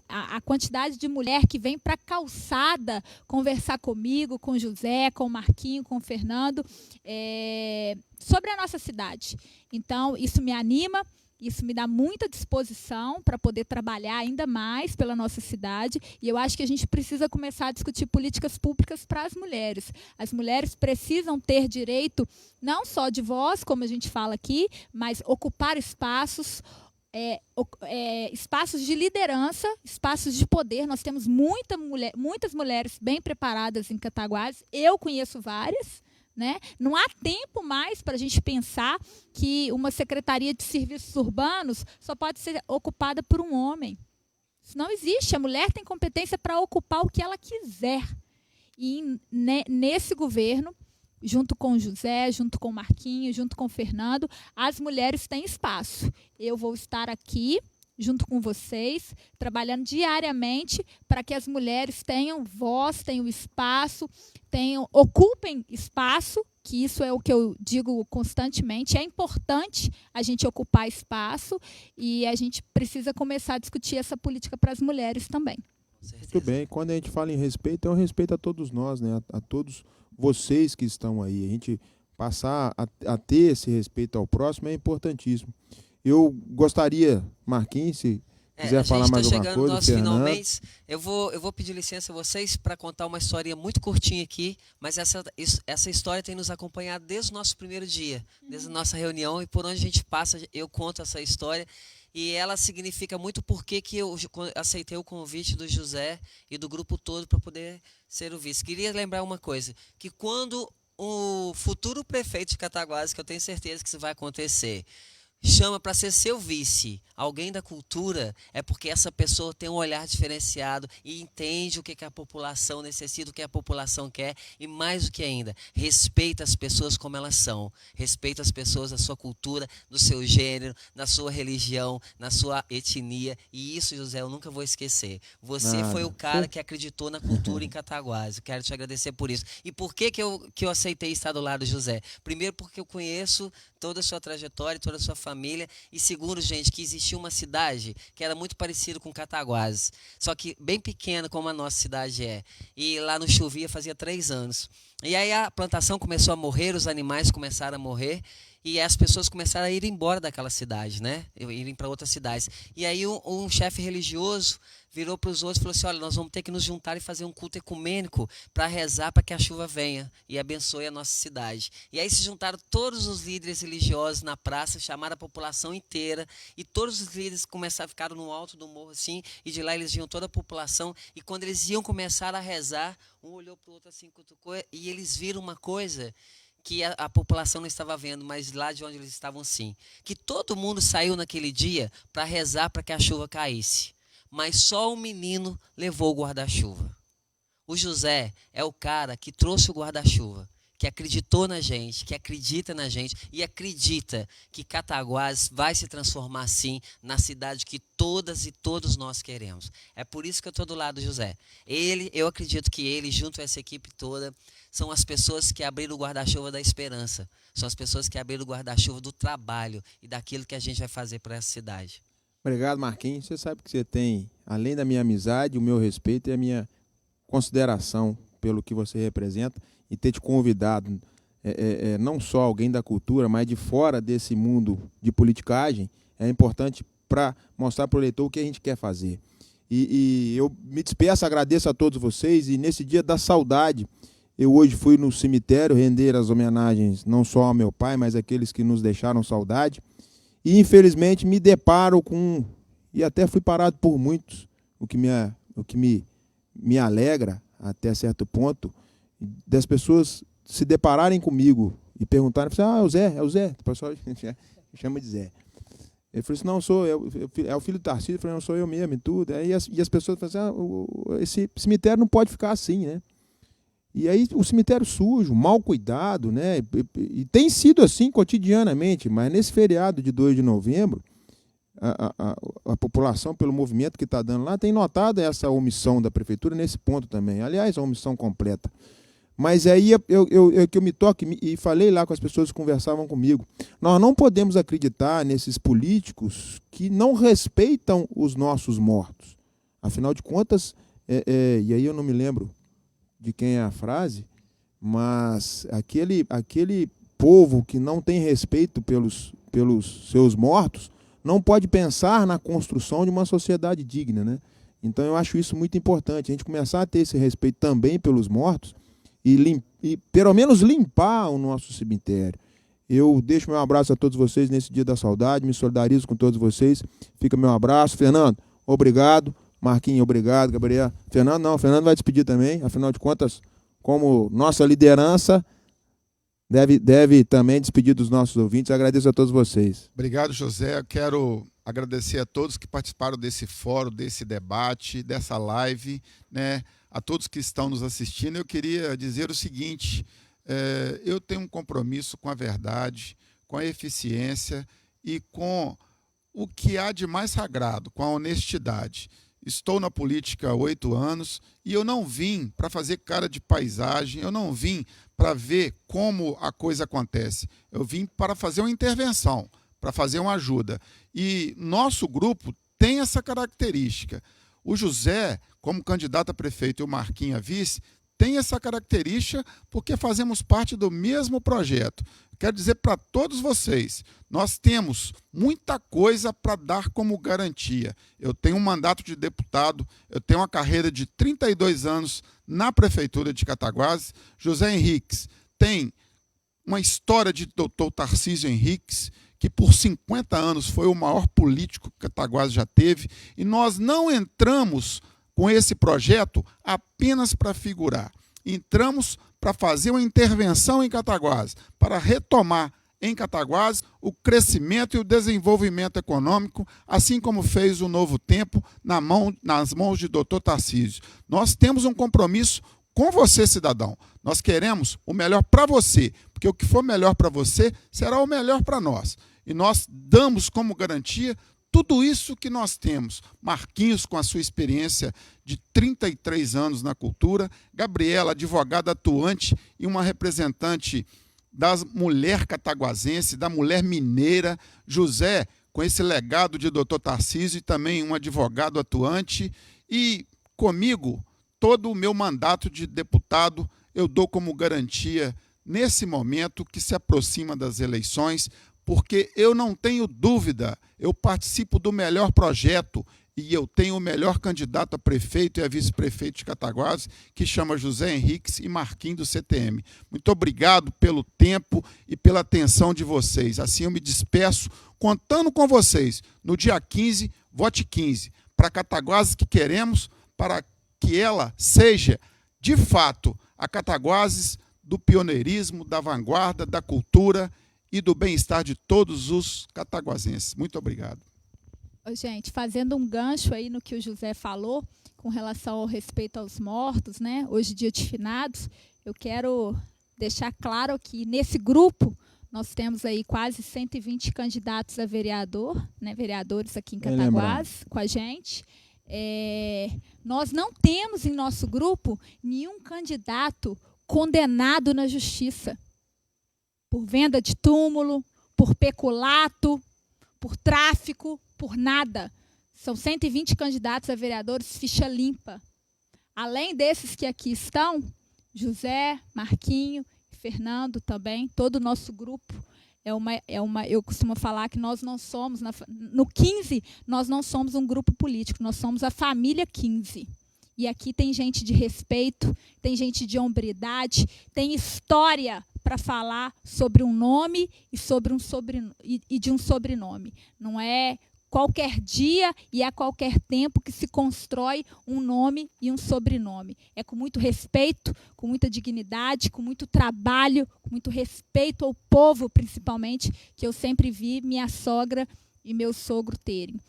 a quantidade de mulher que vem para a calçada conversar comigo, com o José, com o Marquinho, com o Fernando, sobre a nossa cidade. Então, isso me anima. Isso me dá muita disposição para poder trabalhar ainda mais pela nossa cidade. E eu acho que a gente precisa começar a discutir políticas públicas para as mulheres. As mulheres precisam ter direito não só de voz, como a gente fala aqui, mas ocupar espaços, espaços de liderança, espaços de poder. Nós temos muitas mulheres bem preparadas em Cataguases. Eu conheço várias. Né? Não há tempo mais para a gente pensar que uma secretaria de serviços urbanos só pode ser ocupada por um homem. Isso não existe. A mulher tem competência para ocupar o que ela quiser. E nesse governo, junto com o José, junto com o Marquinhos, junto com o Fernando, as mulheres têm espaço. Eu vou estar aqui junto com vocês, trabalhando diariamente para que as mulheres tenham voz, tenham espaço, ocupem espaço, que isso é o que eu digo constantemente. É importante a gente ocupar espaço e a gente precisa começar a discutir essa política para as mulheres também.
Muito bem. Quando a gente fala em respeito, é um respeito a todos nós, né? A todos vocês que estão aí. A gente passar a ter esse respeito ao próximo é importantíssimo. Eu gostaria, Marquinhos, se quiser falar mais alguma coisa,
nosso finalmente, eu vou pedir licença a vocês para contar uma historinha muito curtinha aqui, mas essa história tem nos acompanhado desde o nosso primeiro dia, desde a nossa reunião, e por onde a gente passa, eu conto essa história, e ela significa muito porque que eu aceitei o convite do José e do grupo todo para poder ser o vice. Queria lembrar uma coisa, que quando o futuro prefeito de Cataguases, que eu tenho certeza que isso vai acontecer, chama para ser seu vice, alguém da cultura, é porque essa pessoa tem um olhar diferenciado e entende o que a população necessita, o que a população quer, e mais do que ainda, respeita as pessoas como elas são, respeita as pessoas da sua cultura, do seu gênero, na sua religião, na sua etnia, e isso, José, eu nunca vou esquecer. Você foi o cara que acreditou na cultura em Cataguases, eu quero te agradecer por isso. E por que eu aceitei estar do lado do José? Primeiro, porque eu conheço toda a sua trajetória, toda a sua família, e segundo, gente, que existia uma cidade que era muito parecida com Cataguases, só que bem pequena como a nossa cidade é, e lá não chovia fazia 3 anos, e aí a plantação começou a morrer, os animais começaram a morrer, e as pessoas começaram a ir embora daquela cidade, né? Irem para outras cidades. E aí um chefe religioso virou para os outros e falou assim, olha, nós vamos ter que nos juntar e fazer um culto ecumênico para rezar para que a chuva venha e abençoe a nossa cidade. E aí se juntaram todos os líderes religiosos na praça, chamaram a população inteira, e todos os líderes ficaram no alto do morro assim, e de lá eles viam toda a população, e quando eles iam começar a rezar, um olhou para o outro assim, cutucou, e eles viram uma coisa que a população não estava vendo, mas lá de onde eles estavam sim. Que todo mundo saiu naquele dia para rezar para que a chuva caísse. Mas só um menino levou o guarda-chuva. O José é o cara que trouxe o guarda-chuva, que acreditou na gente, que acredita na gente e acredita que Cataguases vai se transformar sim na cidade que todas e todos nós queremos. É por isso que eu estou do lado do José. Eu acredito que ele, junto a essa equipe toda, são as pessoas que abriram o guarda-chuva da esperança. São as pessoas que abriram o guarda-chuva do trabalho e daquilo que a gente vai fazer para essa cidade.
Obrigado, Marquinhos. Você sabe que você tem, além da minha amizade, o meu respeito e a minha consideração pelo que você representa, e ter te convidado, não só alguém da cultura, mas de fora desse mundo de politicagem, é importante para mostrar para o eleitor o que a gente quer fazer. E eu me despeço, agradeço a todos vocês, e nesse dia da saudade, eu hoje fui no cemitério render as homenagens não só ao meu pai, mas àqueles que nos deixaram saudade, e infelizmente me deparo com, e até fui parado por muitos, o que me alegra até certo ponto, das pessoas se depararem comigo e perguntarem, é o Zé, o pessoal chama de Zé. Ele falou assim, não, é o filho do Tarcísio. Eu falei, não, sou eu mesmo e tudo. Aí as pessoas falam assim, esse cemitério não pode ficar assim, né? E aí o cemitério sujo, mal cuidado, né? E tem sido assim cotidianamente, mas nesse feriado de 2 de novembro, a população, pelo movimento que está dando lá, tem notado essa omissão da prefeitura nesse ponto também. Aliás, a omissão completa. Mas aí eu me toco e falei lá com as pessoas que conversavam comigo. Nós não podemos acreditar nesses políticos que não respeitam os nossos mortos. Afinal de contas, e aí eu não me lembro de quem é a frase, mas aquele povo que não tem respeito pelos seus mortos não pode pensar na construção de uma sociedade digna, né? Então eu acho isso muito importante, a gente começar a ter esse respeito também pelos mortos, e pelo menos limpar o nosso cemitério. Eu deixo meu abraço a todos vocês nesse dia da saudade, me solidarizo com todos vocês. Fica meu abraço. Fernando, obrigado. Marquinhos, obrigado. Gabriel. Fernando vai despedir também. Afinal de contas, como nossa liderança, deve também despedir dos nossos ouvintes. Agradeço a todos vocês.
Obrigado, José. Eu quero agradecer a todos que participaram desse fórum, desse debate, dessa live, né? A todos que estão nos assistindo, eu queria dizer o seguinte, eu tenho um compromisso com a verdade, com a eficiência e com o que há de mais sagrado, com a honestidade. Estou na política há 8 anos e eu não vim para fazer cara de paisagem, eu não vim para ver como a coisa acontece, eu vim para fazer uma intervenção, para fazer uma ajuda. E nosso grupo tem essa característica. O José, como candidato a prefeito, e o Marquinhos a vice, tem essa característica porque fazemos parte do mesmo projeto. Quero dizer para todos vocês, nós temos muita coisa para dar como garantia. Eu tenho um mandato de deputado, eu tenho uma carreira de 32 anos na Prefeitura de Cataguases. José Henriques tem uma história de doutor Tarcísio Henriques, que por 50 anos foi o maior político que Cataguases já teve, e nós não entramos com esse projeto apenas para figurar. Entramos para fazer uma intervenção em Cataguases, para retomar em Cataguases o crescimento e o desenvolvimento econômico, assim como fez o Novo Tempo nas mãos de Dr. Tarcísio. Nós temos um compromisso com você, cidadão. Nós queremos o melhor para você, porque o que for melhor para você será o melhor para nós. E nós damos como garantia tudo isso que nós temos. Marquinhos, com a sua experiência de 33 anos na cultura, Gabriela, advogada atuante e uma representante da mulher cataguasense, da mulher mineira, José, com esse legado de Dr. Tarcísio e também um advogado atuante, e comigo, todo o meu mandato de deputado eu dou como garantia nesse momento que se aproxima das eleições, porque eu não tenho dúvida, eu participo do melhor projeto e eu tenho o melhor candidato a prefeito e a vice-prefeito de Cataguases, que chama José Henriques e Marquinhos do CTM. Muito obrigado pelo tempo e pela atenção de vocês. Assim eu me despeço, contando com vocês. No dia 15, vote 15. Para Cataguases que queremos, para que ela seja, de fato, a Cataguases do pioneirismo, da vanguarda, da cultura e do bem-estar de todos os cataguasenses. Muito obrigado.
Gente, fazendo um gancho aí no que o José falou, com relação ao respeito aos mortos, né? Hoje, dia de finados, eu quero deixar claro que nesse grupo nós temos aí quase 120 candidatos a vereador, né? Vereadores aqui em Cataguases com a gente. Nós não temos em nosso grupo nenhum candidato condenado na justiça por venda de túmulo, por peculato, por tráfico, por nada. São 120 candidatos a vereadores, ficha limpa. Além desses que aqui estão, José, Marquinho, Fernando também, todo o nosso grupo. Eu costumo falar que nós não somos, no 15, nós não somos um grupo político, nós somos a família 15. E aqui tem gente de respeito, tem gente de hombridade, tem história para falar sobre um nome e de um sobrenome. Não é qualquer dia e a qualquer tempo que se constrói um nome e um sobrenome. É com muito respeito, com muita dignidade, com muito trabalho, com muito respeito ao povo, principalmente, que eu sempre vi minha sogra e meu sogro terem.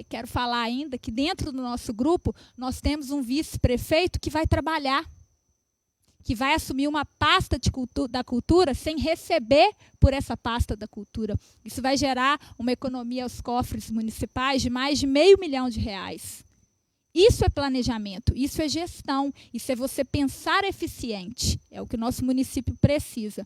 Quero falar ainda que dentro do nosso grupo nós temos um vice-prefeito que vai trabalhar, que vai assumir uma pasta da cultura sem receber por essa pasta da cultura. Isso vai gerar uma economia aos cofres municipais de mais de R$500 milhão. Isso é planejamento, isso é gestão, isso é você pensar eficiente, é o que o nosso município precisa.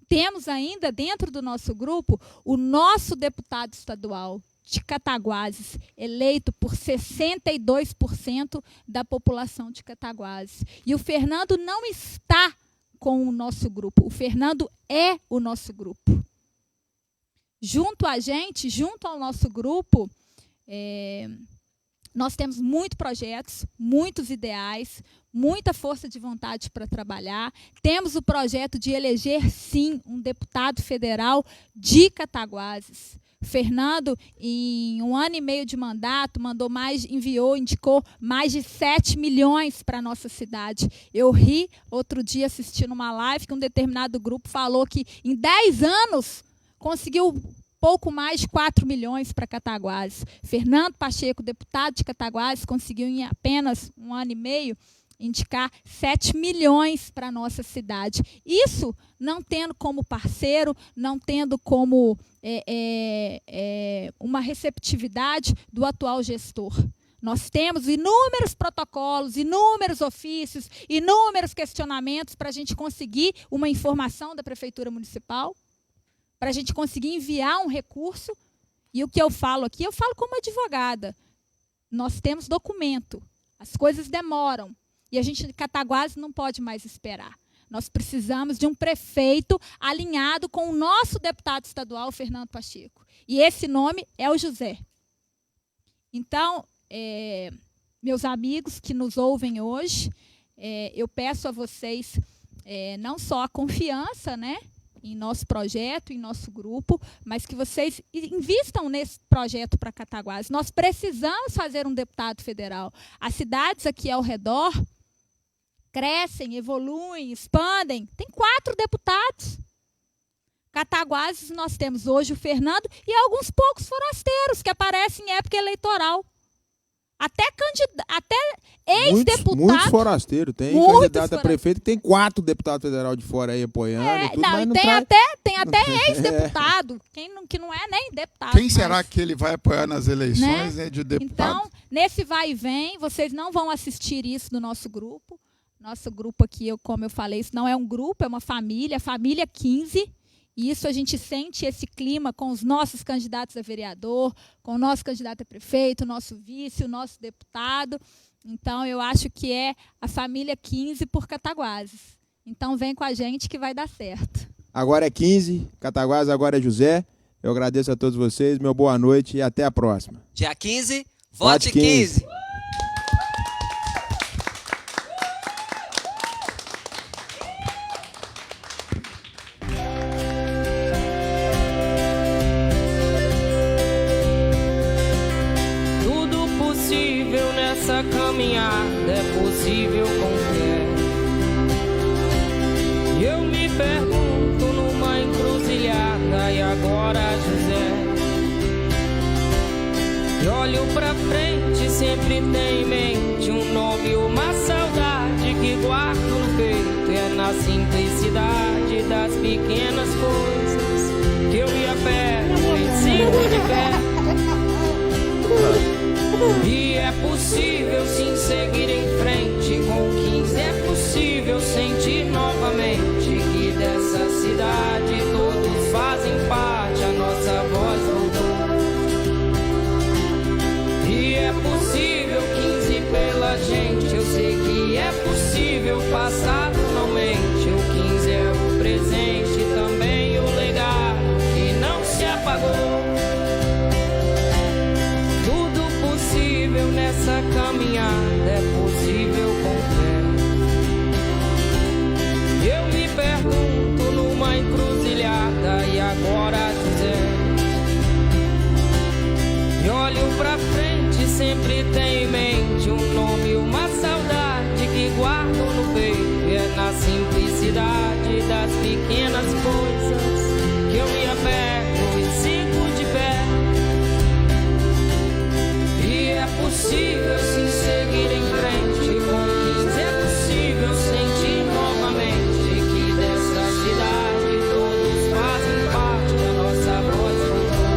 Temos ainda dentro do nosso grupo o nosso deputado estadual de Cataguases, eleito por 62% da população de Cataguases. E o Fernando não está com o nosso grupo, o Fernando é o nosso grupo. Junto a gente, junto ao nosso grupo, nós temos muitos projetos, muitos ideais, muita força de vontade para trabalhar. Temos o projeto de eleger, sim, um deputado federal de Cataguases. Fernando, em 1 ano e meio de mandato, indicou mais de 7 milhões para a nossa cidade. Eu ri outro dia assistindo uma live que um determinado grupo falou que em 10 anos conseguiu pouco mais de 4 milhões para Cataguases. Fernando Pacheco, deputado de Cataguases, conseguiu em apenas 1 ano e meio indicar 7 milhões para a nossa cidade. Isso não tendo como parceiro, não tendo como uma receptividade do atual gestor. Nós temos inúmeros protocolos, inúmeros ofícios, inúmeros questionamentos para a gente conseguir uma informação da Prefeitura Municipal, para a gente conseguir enviar um recurso. E o que eu falo aqui, eu falo como advogada. Nós temos documento, as coisas demoram. E a gente, Cataguases, não pode mais esperar. Nós precisamos de um prefeito alinhado com o nosso deputado estadual, Fernando Pacheco. E esse nome é o José. Então, meus amigos que nos ouvem hoje, eu peço a vocês não só a confiança, né, em nosso projeto, em nosso grupo, mas que vocês invistam nesse projeto para Cataguases. Nós precisamos fazer um deputado federal. As cidades aqui ao redor crescem, evoluem, expandem. Tem 4 deputados. Cataguases, nós temos hoje o Fernando e alguns poucos forasteiros que aparecem em época eleitoral. Até ex-deputado.
Muitos forasteiros. Tem candidato a prefeito que tem 4 deputados federais de fora aí apoiando. E tudo, mas
tem até ex-deputado, que não é nem deputado.
Quem será que ele vai apoiar nas eleições, né, de deputado?
Então, nesse vai e vem, vocês não vão assistir isso no nosso grupo. Nosso grupo aqui, como eu falei, isso não é um grupo, é uma família, família 15. E isso a gente sente esse clima com os nossos candidatos a vereador, com o nosso candidato a prefeito, o nosso vice, o nosso deputado. Então, eu acho que é a família 15 por Cataguases. Então, vem com a gente que vai dar certo.
Agora é 15, Cataguases, agora é José. Eu agradeço a todos vocês, meu boa noite e até a próxima.
Dia 15, vote 15.
Essa caminhada é possível com fé. Eu me pergunto numa encruzilhada, e agora, José? E olho pra frente, sempre tem em mente um nome, uma saudade que guardo no peito. É na simplicidade das pequenas coisas que eu me apego em cima de pé. E é possível sim seguir em frente com 15. É possível sentir novamente que dessa cidade todos fazem parte, a nossa voz voltou. E é possível 15 pela gente. Eu sei que é possível, o passado não mente. O 15 é o presente, também o legado que não se apagou. Nessa caminhada é possível com fé. Eu me pergunto numa encruzilhada, e agora, José? E olho pra frente, sempre tem em mente um nome, uma saudade que guardo no peito. E é na simplicidade das pequenas coisas que eu me apego e sigo de pé. É possível sim seguir em frente com 15. É possível sentir novamente que dessa cidade todos fazem parte, a nossa voz voltou.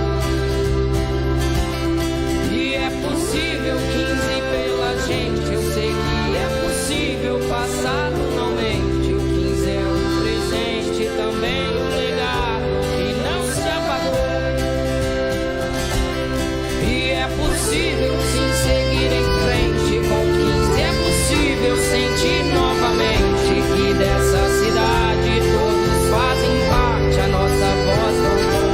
E é possível 15 pela gente. Eu sei que é possível, o passado não mente. O 15 é o presente, também o legado que não se apagou. E é possível seguir em frente com 15. É possível sentir novamente que dessa cidade todos fazem parte, a nossa voz voltou.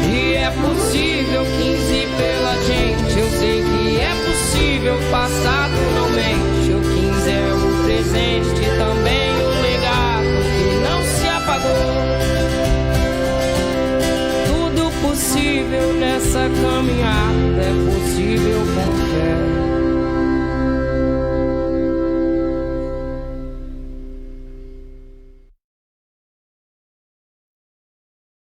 E é possível 15 pela gente. Eu sei que é possível, o passado não mente. O 15 é o presente, também o legado que não se apagou. Possível nessa caminhada, é possível com fé.